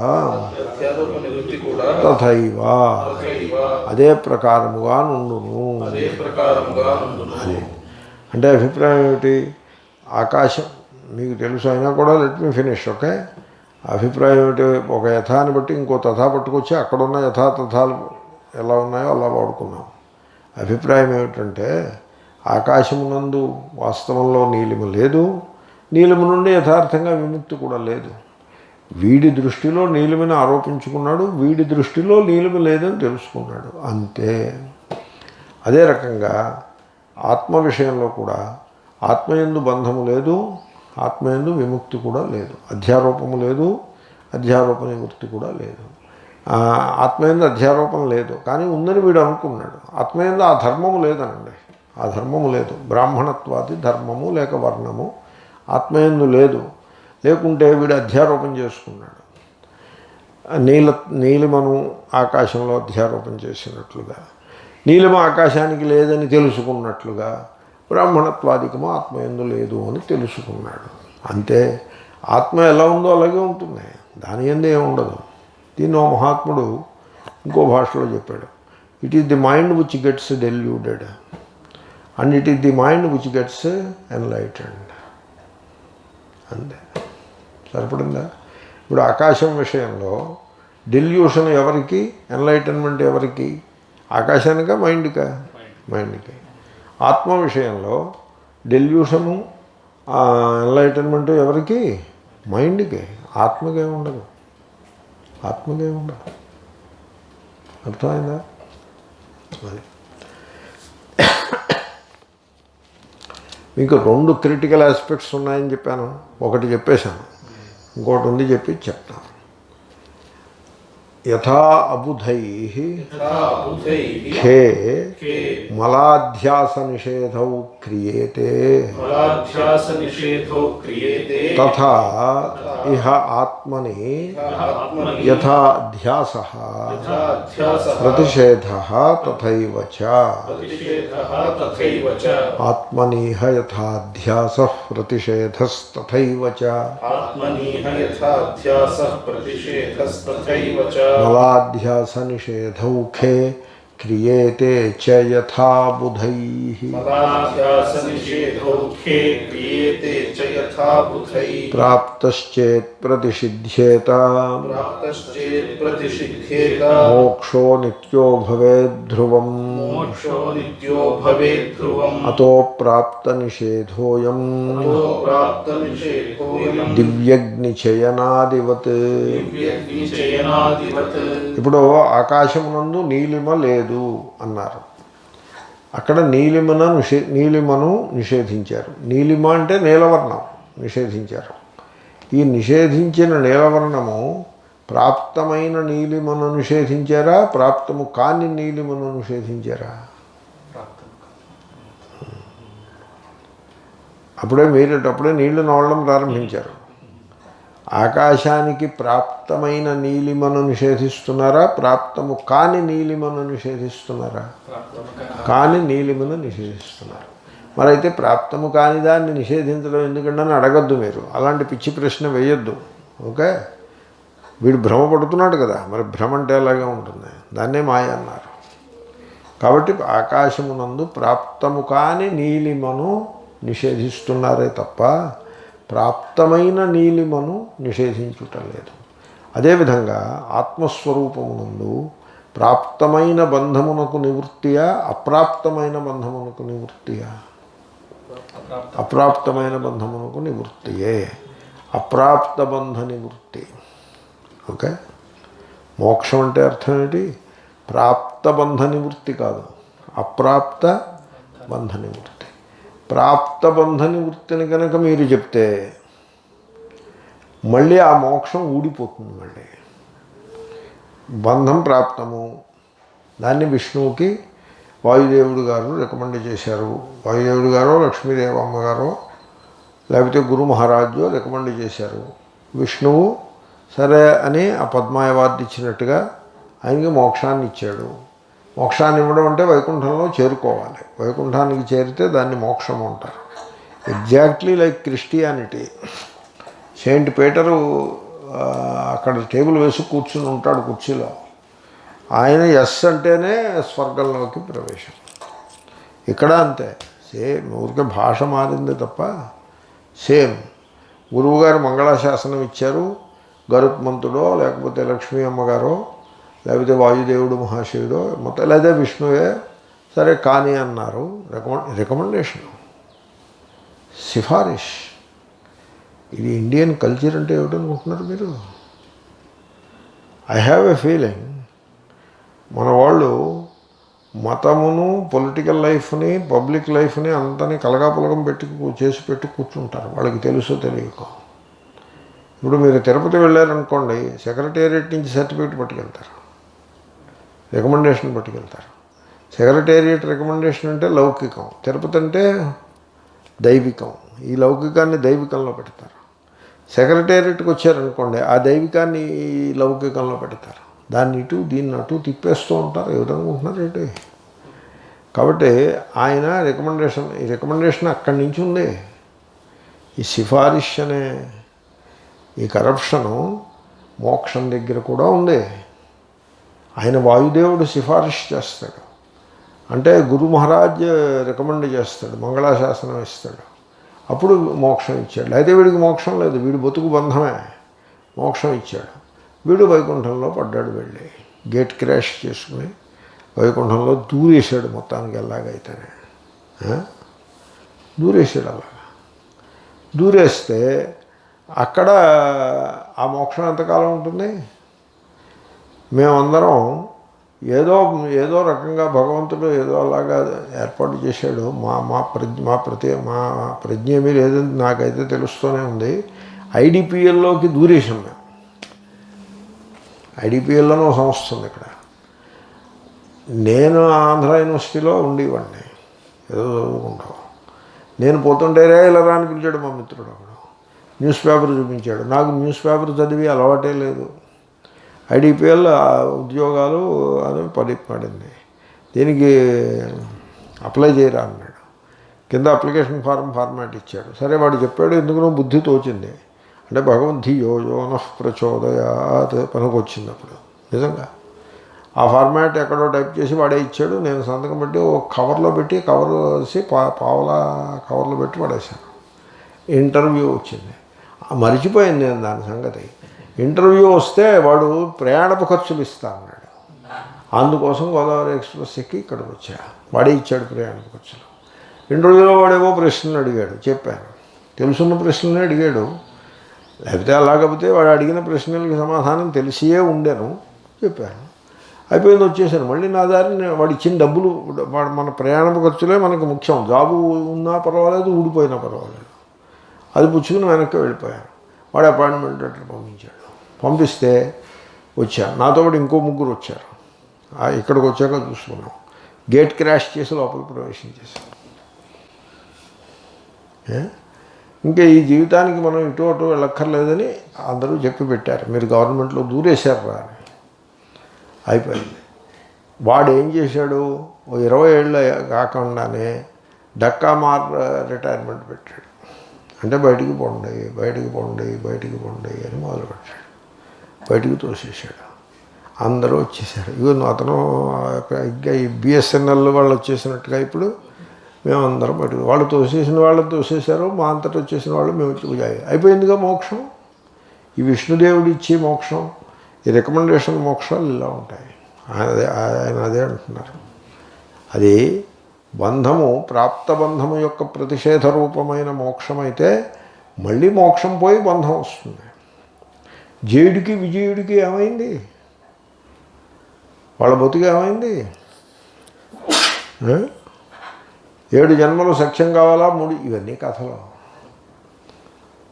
తథైవ అదే ప్రకారముగా నుండును. అదే అంటే అభిప్రాయం ఏమిటి? ఆకాశం మీకు తెలుసు అయినా కూడా లెట్ మీ ఫినిష్. ఓకే, అభిప్రాయం ఏమిటి? ఒక యథాన్ని బట్టి ఇంకో తథా పట్టుకొచ్చి అక్కడున్న యథా తథాలు ఎలా ఉన్నాయో అలా వాడుకున్నాం. అభిప్రాయం ఏమిటంటే ఆకాశమునందు వాస్తవంలో నీలిమ లేదు, నీలిమ నుండి యథార్థంగా విముక్తి కూడా లేదు. వీడి దృష్టిలో నీలిమని ఆరోపించుకున్నాడు, వీడి దృష్టిలో నీలిమ లేదని తెలుసుకున్నాడు, అంతే. అదే రకంగా ఆత్మ విషయంలో కూడా ఆత్మయందు బంధము లేదు, ఆత్మయందు విముక్తి కూడా లేదు, అధ్యారోపము లేదు, అధ్యారోప నివృత్తి కూడా లేదు. ఆత్మయందు అధ్యారోపణ లేదు కానీ ఉందని వీడు అనుకున్నాడు. ఆత్మయందు ఆ ధర్మము లేదనండి, ఆ ధర్మము లేదు. బ్రాహ్మణత్వాది ధర్మము లేక వర్ణము ఆత్మయందు లేదు. లేకుంటే వీడు అధ్యారోపణ చేసుకున్నాడు. నీలిమను ఆకాశంలో అధ్యారోపణ చేసినట్లుగా, నీలిమ ఆకాశానికి లేదని తెలుసుకున్నట్లుగా బ్రాహ్మణత్వాదికము ఆత్మయందు లేదు అని తెలుసుకున్నాడు, అంతే. ఆత్మ ఎలా ఉందో అలాగే ఉంటుంది, దాని యందు ఏముండదు. దీన్ని ఓ మహాత్ముడు ఇంకో భాషలో చెప్పాడు, it is the mind which gets deluded and it is the mind which gets enlightened. అంతే, సరిపడిందా? ఇప్పుడు ఆకాశం విషయంలో డెల్యూషన్ ఎవరికి, ఎన్లైటన్మెంట్ ఎవరికి? ఆకాశానికా మైండ్కా? మైండ్కి. ఆత్మ విషయంలో డెల్యూషను ఎన్లైటన్మెంట్ ఎవరికి? మైండ్కి. ఆత్మకే ఉండదు, ఆత్మకే ఉండదు. అర్థమైందా? అది మీకు 2 క్రిటికల్ ఆస్పెక్ట్స్ ఉన్నాయని చెప్పాను, ఒకటి చెప్పేశాను, ఇంకోటి ఉంది చెప్పి చెప్తాను. యథా అబుధైః ఖే మలాధ్యాస నిషేధౌ క్రియతే తథా ఇహ ఆత్మని యథా ధ్యాసః ప్రతిషేధః తథైవ చ ఆత్మనీహ యథా ధ్యాసః ప్రతిషేధస్తథైవ చ మలాధ్యాస నిషేధౌ ఖే క్రియేతే చ యథా బుధైః ప్రాప్తశ్చేత్ ప్రతిషిధ్యేత మోక్షో నిత్యో భవేద్ ధ్రువం అతో ప్రాప్త నిషేధోయం దివ్యగ్నిచయనాదివత్. ఇప్పుడు ఆకాశమునందు నీలిమ లేదు అన్నారు. అక్కడ నీలిమను నిషేధించారు. నీలిమ అంటే నీలవర్ణం నిషేధించారు. ఈ నిషేధించిన నీలవర్ణము ప్రాప్తమైన నీలిమను నిషేధించారా, ప్రాప్తము కాని నీలిమను నిషేధించారా? అప్పుడే నీళ్లు నవ్వడం ప్రారంభించారు. ఆకాశానికి ప్రాప్తమైన నీలిమను నిషేధిస్తున్నారా, ప్రాప్తము కాని నీలిమను నిషేధిస్తున్నారా? కాని నీలిమను నిషేధిస్తున్నారు. మరి అయితే ప్రాప్తము కాని దాన్ని నిషేధించడం ఎందుకంటే అని అడగద్దు మీరు. అలాంటి పిచ్చి ప్రశ్న వేయొద్దు. ఓకే, వీడు భ్రమపడుతున్నాడు కదా, మరి భ్రమ అంటే ఎలాగే ఉంటుంది, దాన్నే మాయ అన్నారు. కాబట్టి ఆకాశమునందు ప్రాప్తము కాని నీలిమను నిషేధిస్తున్నారే తప్ప ప్రాప్తమైన నీలిమను నిషేధించుటం లేదు. అదేవిధంగా ఆత్మస్వరూపమునందు ప్రాప్తమైన బంధమునకు నివృత్తియా, అప్రాప్తమైన బంధమునకు నివృత్తియా? అప్రాప్తమైన బంధమునకు నివృత్తియే. అప్రాప్త బంధ నివృత్తి. ఓకే, మోక్షం అంటే అర్థం ఏంటి? ప్రాప్త బంధ నివృత్తి కాదు, అప్రాప్త బంధ నివృత్తి. ప్రాప్త బంధ నివృత్తిని కనుక మీరు చెప్తే మళ్ళీ ఆ మోక్షం ఊడిపోతుంది. మళ్ళీ బంధం ప్రాప్తము, దాన్ని విష్ణువుకి వాయుదేవుడు గారు రికమెండ్ చేశారు. వాయుదేవుడు గారో లక్ష్మీదేవమ్మ గారో లేకపోతే గురు మహారాజు రికమెండ్ చేశారు. విష్ణువు సరే అని ఆ పద్మాయ అవార్డు ఇచ్చినట్టుగా ఆయనకి మోక్షాన్ని ఇచ్చాడు. మోక్షాన్ని ఇవ్వడం అంటే వైకుంఠంలో చేరుకోవాలి. వైకుంఠానికి చేరితే దాన్ని మోక్షం అంటారు. Exactly like Christianity. Saint Peter అక్కడ టేబుల్ వేసి కూర్చుని ఉంటాడు కుర్చీలో. ఆయన ఎస్ అంటేనే స్వర్గంలోకి ప్రవేశం. ఇక్కడ అంతే, సేమ్. ఊరికే భాష మారింది తప్ప సేమ్. గురువుగారు మంగళాశాసనం ఇచ్చారు. గరుత్మంతుడో లేకపోతే లక్ష్మీ అమ్మగారో లేకపోతే వాయుదేవుడు మహాశివుడో మొత్తం లేదా విష్ణువే సరే కానీ అన్నారు. రికమెండేషన్, సిఫారిష్. ఇది ఇండియన్ కల్చర్ అంటే ఏమిటనుకుంటున్నారు మీరు? ఐ హ్యావ్ ఎ ఫీలింగ్ మన వాళ్ళు మతమును, పొలిటికల్ లైఫ్ని, పబ్లిక్ లైఫ్ని అంతని కలగాపులగం పెట్టి కూర్చుంటారు. వాళ్ళకి తెలుసో తెలియకో. ఇప్పుడు మీరు తిరుపతి వెళ్ళారనుకోండి, సెక్రటేరియట్ నుంచి సర్టిఫికేట్ పట్టుకెళ్తారు, రికమెండేషన్ పట్టుకెళ్తారు. సెక్రటేరియట్ రికమెండేషన్ అంటే లౌకికం, తిరుపతి అంటే దైవికం. ఈ లౌకికాన్ని దైవికంలో పెడతారు. సెక్రటేరియట్కి వచ్చారనుకోండి, ఆ దైవికాన్ని ఈ లౌకికంలో పెడతారు. దాన్ని ఇటు దీన్ని అటు తిప్పేస్తూ ఉంటారు. ఏ విధంగా ఉంటున్నారు ఏంటి? కాబట్టి ఆయన ఈ రికమెండేషన్ అక్కడి నుంచి ఉంది. ఈ సిఫారిష్ అనే ఈ కరప్షను మోక్షం దగ్గర కూడా ఉంది. ఆయన వాయుదేవుడు సిఫారిష్ చేస్తాడు, అంటే గురు మహారాజ్ రికమెండ్ చేస్తాడు, మంగళాశాసనం ఇస్తాడు, అప్పుడు మోక్షం ఇచ్చాడు. అయితే వీడికి మోక్షం లేదు, వీడి బతుకు బంధమే. మోక్షం ఇచ్చాడు, వీడు వైకుంఠంలో పడ్డాడు. వెళ్ళి గేట్ క్రాష్ చేసుకుని వైకుంఠంలో దూరేశాడు. మొత్తానికి ఎలాగైతేనే దూరేశాడు. అలాగా దూరేస్తే అక్కడ ఆ మోక్షం ఎంతకాలం ఉంటుంది? మేమందరం ఏదో రకంగా భగవంతుడు ఏదో అలాగా ఏర్పాటు చేశాడు. మా ప్రజ్ఞ మీరు ఏదంటే నాకైతే తెలుస్తూనే ఉంది. ఐడిపిఎల్లోకి దూరేశాం మేము. ఐడిపిఎల్లోనూ ఒక సంస్థ ఉంది ఇక్కడ. నేను ఆంధ్ర యూనివర్సిటీలో ఉండేవాడిని, ఏదో చదువుకుంటాం. నేను పోతుంటే ఇలా రాని పిలిచాడు మా మిత్రుడు అప్పుడు, న్యూస్ పేపర్ చూపించాడు. నాకు న్యూస్ పేపర్ చదివి అలవాటే లేదు. ఐడిపిఎల్ ఉద్యోగాలు అని పడింది, దీనికి అప్లై చేయరా అన్నాడు. కింద అప్లికేషన్ ఫార్మాట్ ఇచ్చాడు. సరే వాడు చెప్పాడు, ఎందుకునో బుద్ధి తోచింది. అంటే భగవద్ధి యోనః ప్రచోదయాత్ పనికొచ్చింది అప్పుడు నిజంగా. ఆ ఫార్మాట్ ఎక్కడో టైప్ చేసి వాడే ఇచ్చాడు. నేను సంతకం పెట్టి ఒక కవర్లో పెట్టి కవర్ వేసి పావలా కవర్లో పెట్టి పడేశాను. ఇంటర్వ్యూ వచ్చింది. మర్చిపోయాను నేను దాని సంగతి. ఇంటర్వ్యూ వస్తే వాడు ప్రయాణపు ఖర్చులు ఇస్తా అన్నాడు. అందుకోసం గోదావరి ఎక్స్ప్రెస్ ఎక్కి ఇక్కడికి వచ్చా. వాడే ఇచ్చాడు ప్రయాణపు ఖర్చులు. ఇంటర్వ్యూలో వాడేవో ప్రశ్నలు అడిగాడు, చెప్పాను. తెలుసున్న ప్రశ్నలే అడిగాడు, లేకపోతే అలాగపోతే వాడు అడిగిన ప్రశ్నలకి సమాధానం తెలిసియే ఉండేను, చెప్పాను. అయిపోయింది, వచ్చేసాను. మళ్ళీ నా దారిని వాడు ఇచ్చిన డబ్బులు, వాడు మన ప్రయాణపు ఖర్చులే మనకు ముఖ్యం. జాబు ఉన్నా పర్వాలేదు, ఊడిపోయినా పర్వాలేదు, అది పుచ్చుకుని వెనక్కి వెళ్ళిపోయాను. వాడు అపాయింట్మెంట్ లెటర్ పంపించాడు. పంపిస్తే వచ్చాను. నాతో పాటు ఇంకో ముగ్గురు వచ్చారు. ఇక్కడికి వచ్చాక చూసుకున్నాం. గేట్ క్రాష్ చేసి లోపలికి ప్రవేశం చేశాం. ఇంకా ఈ జీవితానికి మనం ఇటు అటు వెళ్ళక్కర్లేదని అందరూ చెప్పి పెట్టారు. మీరు గవర్నమెంట్లో దూరేశారు రా అని. అయిపోయింది. వాడు ఏం చేశాడు, ఓ 20 ఏళ్ళు కాకుండానే డక్కామార్ రిటైర్మెంట్ పెట్టాడు. అంటే బయటికి పోండి అని మొదలుపెట్టాడు. బయటికి తోసేసాడు. అందరూ వచ్చేసారు. ఇవన్నీ అతను ఇంకా ఈ బిఎస్ఎన్ఎల్ వాళ్ళు వచ్చేసినట్టుగా ఇప్పుడు మేమందరం బయటకు, వాళ్ళు వాళ్ళని తోసేశారు. మా అంతటా వచ్చేసిన వాళ్ళు మేము అయిపోయిందిగా మోక్షం. ఈ విష్ణుదేవుడు ఇచ్చే మోక్షం, ఈ రికమెండేషన్ మోక్షాలు ఇలా ఉంటాయి. ఆయన అదే అంటున్నారు. అది బంధము, ప్రాప్త బంధము యొక్క ప్రతిషేధ రూపమైన మోక్షం అయితే మళ్ళీ మోక్షం పోయి బంధం వస్తుంది. జయుడికి విజయుడికి ఏమైంది, వాళ్ళ బతుకు ఏమైంది? 7 జన్మలు సఖ్యం కావాలా, 3 ఇవన్నీ కథలు.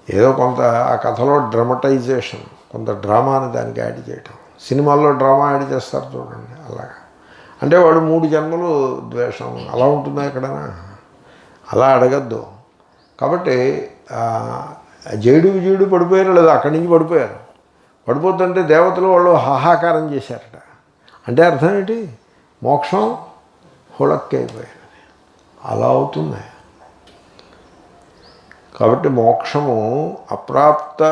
ఏదో కొంత ఆ కథలో డ్రామటైజేషన్, కొంత డ్రామాని దానికి యాడ్ చేయటం. సినిమాల్లో డ్రామా యాడ్ చేస్తారు చూడండి, అలాగా. అంటే వాడు 3 జన్మలు ద్వేషం, అలా ఉంటుందా ఎక్కడైనా? అలా అడగద్దు. కాబట్టి జయుడు విజయుడు పడిపోయారు లేదా, అక్కడి నుంచి పడిపోయారు. పడిపోతుంటే దేవతలు వాళ్ళు హాహాకారం చేశారట. అంటే అర్థం ఏంటి? మోక్షం హుళక్కైపోయారు. అలా అవుతుంది. కాబట్టి మోక్షము అప్రాప్త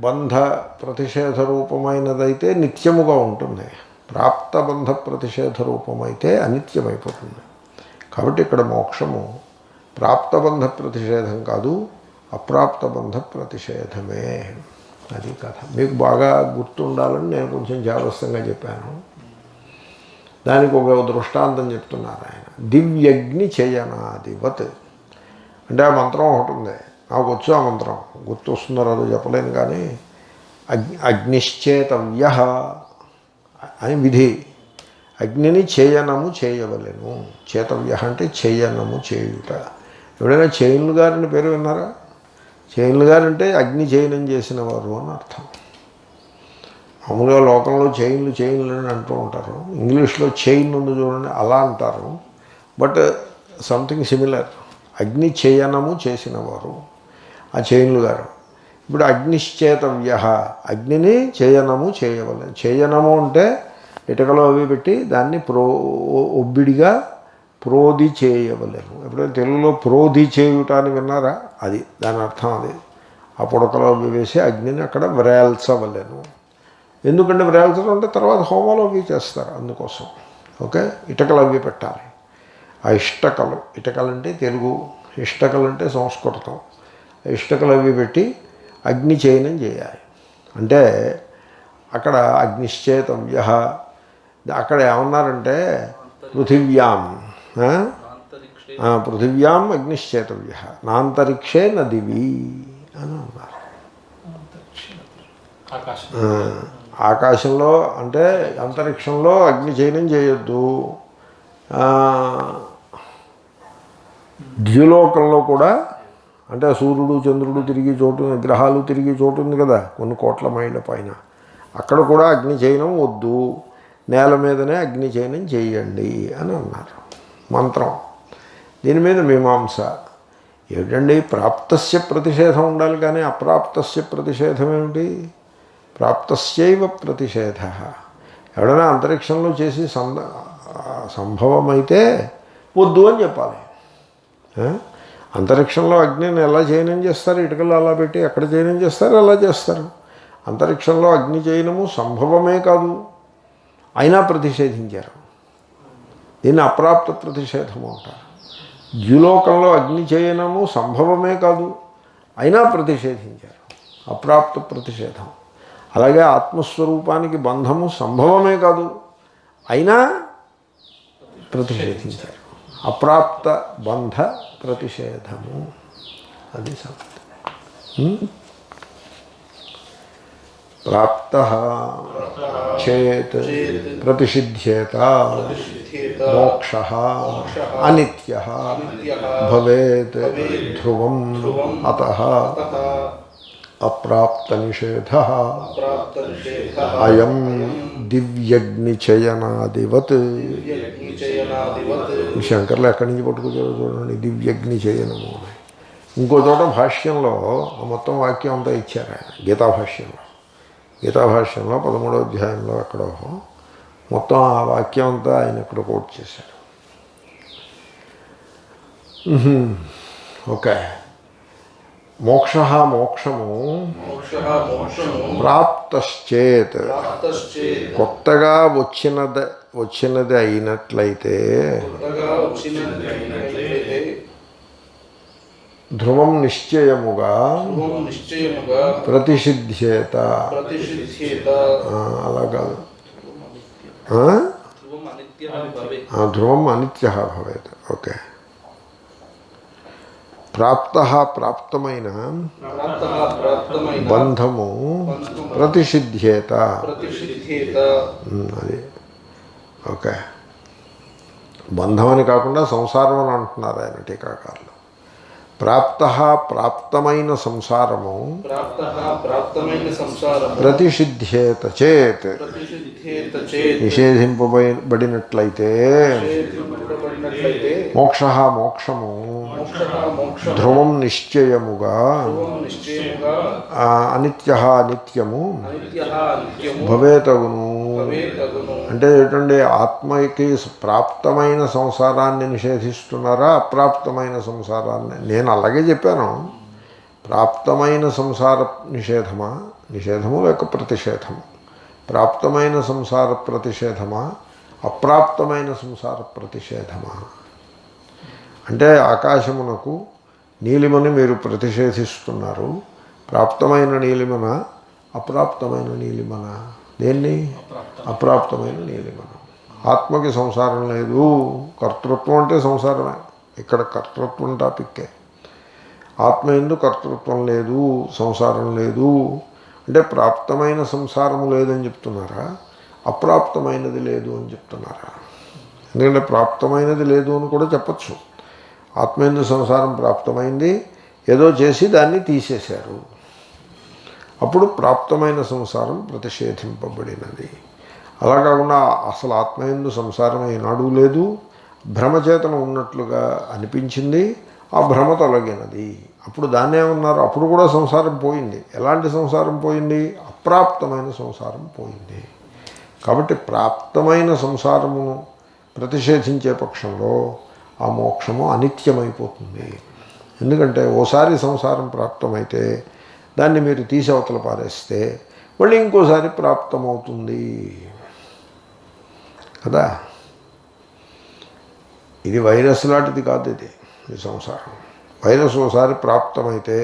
బంధ ప్రతిషేధ రూపమైనదైతే నిత్యముగా ఉంటుంది. ప్రాప్త బంధ ప్రతిషేధ రూపమైతే అనిత్యమైపోతుంది. కాబట్టి ఇక్కడ మోక్షము ప్రాప్తబంధ ప్రతిషేధం కాదు, అప్రాప్త బంధ ప్రతిషేధమే. అది కథ. మీకు బాగా గుర్తుండాలని నేను కొంచెం జాగ్రత్తగా చెప్పాను. దానికి ఒక దృష్టాంతం చెప్తున్నారు ఆయన. దివ్యగ్ని చేయనాదివత్ అంటే ఆ మంత్రం ఒకటి ఉంది, నాకు వచ్చు. ఆ మంత్రం గుర్తు వస్తుందో రాదో చెప్పలేను, కానీ అగ్నిశ్చేతవ్య అని విధి. అగ్నిని చేయనము చేయవలెను. చేతవ్య అంటే చేయనము చేయుట. ఎవడైనా చైన్లు గారిని పేరు విన్నారా? చైన్లు గారు అంటే అగ్ని చయనం చేసిన వారు అని అర్థం. మామూలుగా లోకంలో చైన్లు అని అంటూ ఉంటారు. ఇంగ్లీష్లో చైన్ ఉంది చూడండి, అలా అంటారు. But something similar. అగ్ని చేయనము చేసినవారు ఆ చైన్లు గారు. ఇప్పుడు అగ్నిశ్చేతవ్య, అగ్నిని చేయనము చేయవలెను. చేయనము అంటే ఇటుకలో అవి పెట్టి దాన్ని ఒబ్బిడిగా ప్రోధి చేయవలెను. ఎప్పుడైతే తెలుగులో ప్రోధి చేయుట అని విన్నారా? అది దాని అర్థం. అది ఆ పుడకలో అవి వేసి అగ్నిని అక్కడ వ్రేల్చవలెను. ఎందుకంటే వ్రేల్చడం అంటే తర్వాత హోమాలు అవి చేస్తారు, అందుకోసం. ఓకే, ఇటుకలు అవి పెట్టాలి. ఆ ఇష్టకలు, ఇటుకలు అంటే తెలుగు, ఇష్టకలు అంటే సంస్కృతం. ఇష్టకలు అవి పెట్టి అగ్ని చయనం చేయాలి. అంటే అక్కడ అగ్నిశ్చేతవ్య, అక్కడ ఏమన్నారంటే పృథివ్యాం అగ్నిశ్చేతవ్య నాంతరిక్షే నదివి అని అన్నారు. ఆకాశంలో అంటే అంతరిక్షంలో అగ్ని చయనం చేయొద్దు. ద్యులోకంలో కూడా అంటే సూర్యుడు చంద్రుడు తిరిగి చోటు, గ్రహాలు తిరిగి చోటు ఉంది కదా కొన్ని కోట్ల మైళ్ళ పైన, అక్కడ కూడా అగ్ని చేయనం వద్దు, నేల మీదనే అగ్ని చేయనం చేయండి అని అన్నారు మంత్రం. దీని మీద మీమాంస ఏమిటండి, ప్రాప్తస్య ప్రతిషేధం ఉండాలి కానీ అప్రాప్తస్య ప్రతిషేధం ఏమిటి? ప్రాప్తస్యైవ ప్రతిషేధ. ఎవడైనా అంతరిక్షంలో చేసి సంభవమైతే వద్దు అని చెప్పాలి. అంతరిక్షంలో అగ్నిని ఎలా చయనం చేస్తారు? ఇటుకలు అలా పెట్టి ఎక్కడ చయనం చేస్తారు? అలా చేస్తారు. అంతరిక్షంలో అగ్ని చయనము సంభవమే కాదు, అయినా ప్రతిషేధించారు. దీన్ని అప్రాప్త ప్రతిషేధము అంటారు. ద్యులోకంలో అగ్ని చయనము సంభవమే కాదు, అయినా ప్రతిషేధించారు, అప్రాప్త ప్రతిషేధం. అలాగే ఆత్మస్వరూపానికి బంధము సంభవమే కాదు, అయినా ప్రతిషేధించారు, అప్రాప్త బంధ ప్రతిషేధము. అది సంగతి. ప్రాప్త చేత్ ప్రతిషిధ్యేత మోక్ష అనిత్య భవేత్ ధ్రువం అతః అప్రాప్త నిషేధ అయం దివ్యగ్నిచయనాదివత్. శంకర్లు ఎక్కడి నుంచి పట్టుకొచ్చారో చూడండి, దివ్యగ్నిచయనము. ఇంకో చోట భాష్యంలో మొత్తం వాక్యం అంతా ఇచ్చారు ఆయన. గీతాభాష్యంలో 13వ అధ్యాయంలో ఎక్కడో మొత్తం ఆ వాక్యం అంతా ఆయన ఇక్కడ కోట్ చేశారు. ఓకే. మోక్ష మోక్షము ప్రాప్తశ్చేత్ కొత్తగా వచ్చినది అయినట్లయితే ధ్రువం నిశ్చయముగా ప్రతిషిధ్యేత. అలా కాదు, ధ్రువం అనిత్య భవేత్. ఓకే. ప్రాప్త ప్రాప్తమైన బంధము ప్రతిషిధ్యేత. అది ఓకే. బంధం అని కాకుండా సంసారం అని అంటున్నారు ఆయన టీకాకారులు. ప్రాప్త ప్రాప్తమైన సంసారము ప్రతిషిధ్యేత చేత్ నిషేధింపబడినట్లయితే మోక్ష మోక్షము ధ్రువం నిశ్చయముగా అనిత్య నిత్యము భవేతగును. అంటే ఏంటండి, ఆత్మకి ప్రాప్తమైన సంసారాన్ని నిషేధిస్తున్నారా అప్రాప్తమైన సంసారాన్ని? నేను అలాగే చెప్పాను. ప్రాప్తమైన సంసార నిషేధము లేక ప్రతిషేధము, ప్రాప్తమైన సంసార ప్రతిషేధమా అప్రాప్తమైన సంసార ప్రతిషేధమా? అంటే ఆకాశమునకు నీలిమని మీరు ప్రతిషేధిస్తున్నారు. ప్రాప్తమైన నీలిమన అప్రాప్తమైన నీలిమన? దేన్ని? అప్రాప్తమైన నీలిమన. ఆత్మకి సంసారం లేదు. కర్తృత్వం అంటే సంసారమే. ఇక్కడ కర్తృత్వం టాపిక్కే. ఆత్మ యందు కర్తృత్వం లేదు, సంసారం లేదు. అంటే ప్రాప్తమైన సంసారము లేదని చెప్తున్నారా అప్రాప్తమైనది లేదు అని చెప్తున్నారా? ఎందుకంటే ప్రాప్తమైనది లేదు అని కూడా చెప్పచ్చు. ఆత్మయందు సంసారం ప్రాప్తమైంది, ఏదో చేసి దాన్ని తీసేశారు, అప్పుడు ప్రాప్తమైన సంసారం ప్రతిషేధింపబడినది. అలా కాకుండా అసలు ఆత్మయందు సంసారం ఏనాడు లేదు, భ్రమచేతన ఉన్నట్లుగా అనిపించింది, ఆ భ్రమ తొలగినది, అప్పుడు దాన్ని ఏమన్నారు? అప్పుడు కూడా సంసారం పోయింది. ఎలాంటి సంసారం పోయింది? అప్రాప్తమైన సంసారం పోయింది. కాబట్టి ప్రాప్తమైన సంసారమును ప్రతిషేధించే పక్షంలో ఆ మోక్షము అనిత్యమైపోతుంది. ఎందుకంటే ఓసారి సంసారం ప్రాప్తమైతే దాన్ని మీరు తీసి అవతల పారేస్తే మళ్ళీ ఇంకోసారి ప్రాప్తమవుతుంది కదా. ఇది వైరస్ లాంటిది కాదు. ఇది సంసారం. వైరస్ ఒకసారి ప్రాప్తమైతే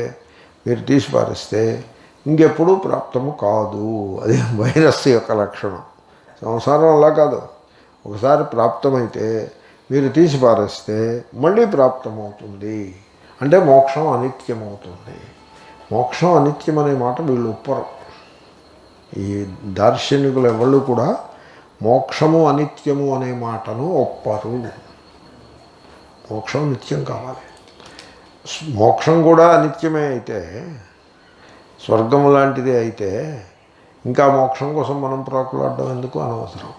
మీరు తీసి పారేస్తే ఇంకెప్పుడూ ప్రాప్తము కాదు. అది వైరస్ యొక్క లక్షణం. సంసారం అలా కాదు. ఒకసారి ప్రాప్తమైతే మీరు తీసి పారేస్తే మళ్ళీ ప్రాప్తమవుతుంది. అంటే మోక్షం అనిత్యమవుతుంది. మోక్షం అనిత్యం అనే మాట వీళ్ళు ఒప్పరు. ఈ దార్శనికులు ఎవళ్ళు కూడా మోక్షము అనిత్యము అనే మాటను ఒప్పరు. మోక్షం నిత్యం కావాలి. మోక్షం కూడా అనిత్యమే అయితే, స్వర్గము లాంటిదే అయితే ఇంకా మోక్షం కోసం మనం ప్రాకులాడడం ఎందుకు, అనవసరం.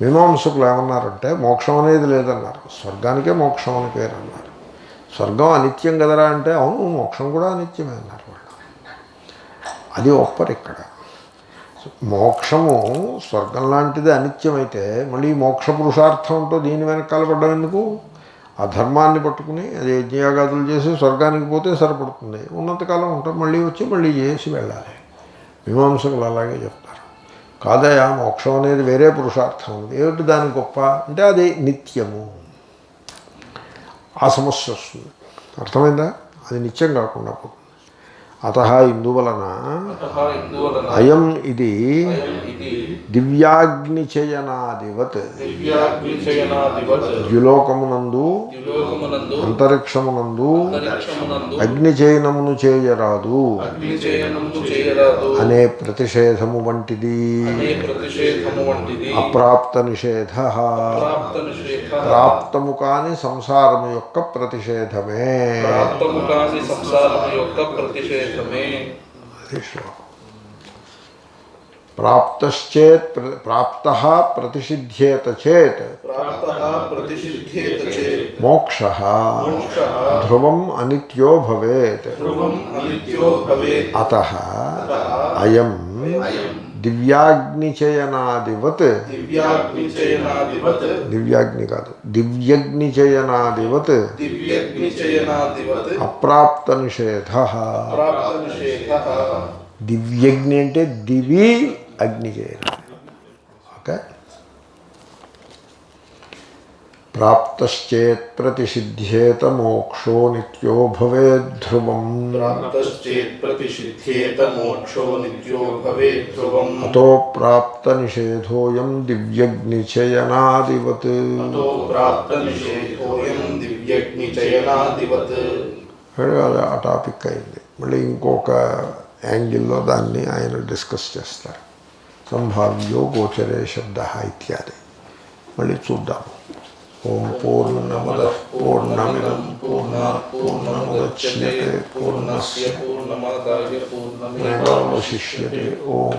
మీమాంసకులు ఏమన్నారంటే మోక్షం అనేది లేదన్నారు, స్వర్గానికే మోక్షం అని పేరు అన్నారు. స్వర్గం అనిత్యం కదరా అంటే అవును మోక్షం కూడా అనిత్యమే అన్నారు వాళ్ళు. అది ఒప్పరు ఇక్కడ. మోక్షము స్వర్గం లాంటిది అనిత్యమైతే మళ్ళీ మోక్ష పురుషార్థంతో దీని వెనకాల పడ్డం ఎందుకు? ఆ ధర్మాన్ని పట్టుకుని అది యజ్ఞయాగాదులు చేసి స్వర్గానికి పోతే సరిపడుతుంది, ఉన్నంతకాలం ఉంటాం, మళ్ళీ వచ్చి మళ్ళీ చేసి వెళ్ళాలి. మీమాంసకులు అలాగే చెప్తారు. కాదయా మోక్షం అనేది వేరే పురుషార్థం ఉంది, ఏమిటి దాని గొప్ప అంటే అది నిత్యము. ఆ సమస్య వస్తుంది, అర్థమైందా? అది నిత్యం కాకుండా పోతుంది. అతః ఇందువలన అయం ఇది దివ్యాగ్నిచయనాదివత్ ద్యులోకమునందు అంతరిక్షమునందు అగ్నిచయనమును చేయరాదు అనే ప్రతిషేధము వంటిది. అప్రాప్త నిషేధ ప్రాప్తము కాని సంసారము యొక్క ప్రతిషేధమే. అది శ్లోకం. ప్రాప్తశ్చేత్ ప్రాప్తః ప్రతిషిధ్యేత చేత్ మోక్షః ధ్రువం అనిత్యో భవేత్. అతః అయం దివ్యాగ్నిచయనాదివత్, దివ్యాగ్ని కాదు దివ్యగ్నిచయనాదివత్ అప్రాప్త నిషేధ. దివ్యగ్ని అంటే దివి అగ్నిచయన. ఓకే. ప్రాప్తశ్చేత్ ప్రతిషిధ్యేత మోక్షో నిత్యో భవేద్ ధ్రువం. అతో ప్రాప్త నిషేధోయం దివ్యగ్నిచయనాదివత్. ఆ టాపిక్ అయింది. మళ్ళీ ఇంకొక యాంగిల్లో దాన్ని ఆయన డిస్కస్ చేస్తారు. సంభావ్యో గోచరే శబ్ద ఇత్యాది మళ్ళీ చూద్దాము. ఓం పూర్ణమదః పూర్ణమిదం పూర్ణాత్ పూర్ణముదచ్యతే పూర్ణస్య పూర్ణమాదాయ పూర్ణమేవావశిష్యతే. ఓం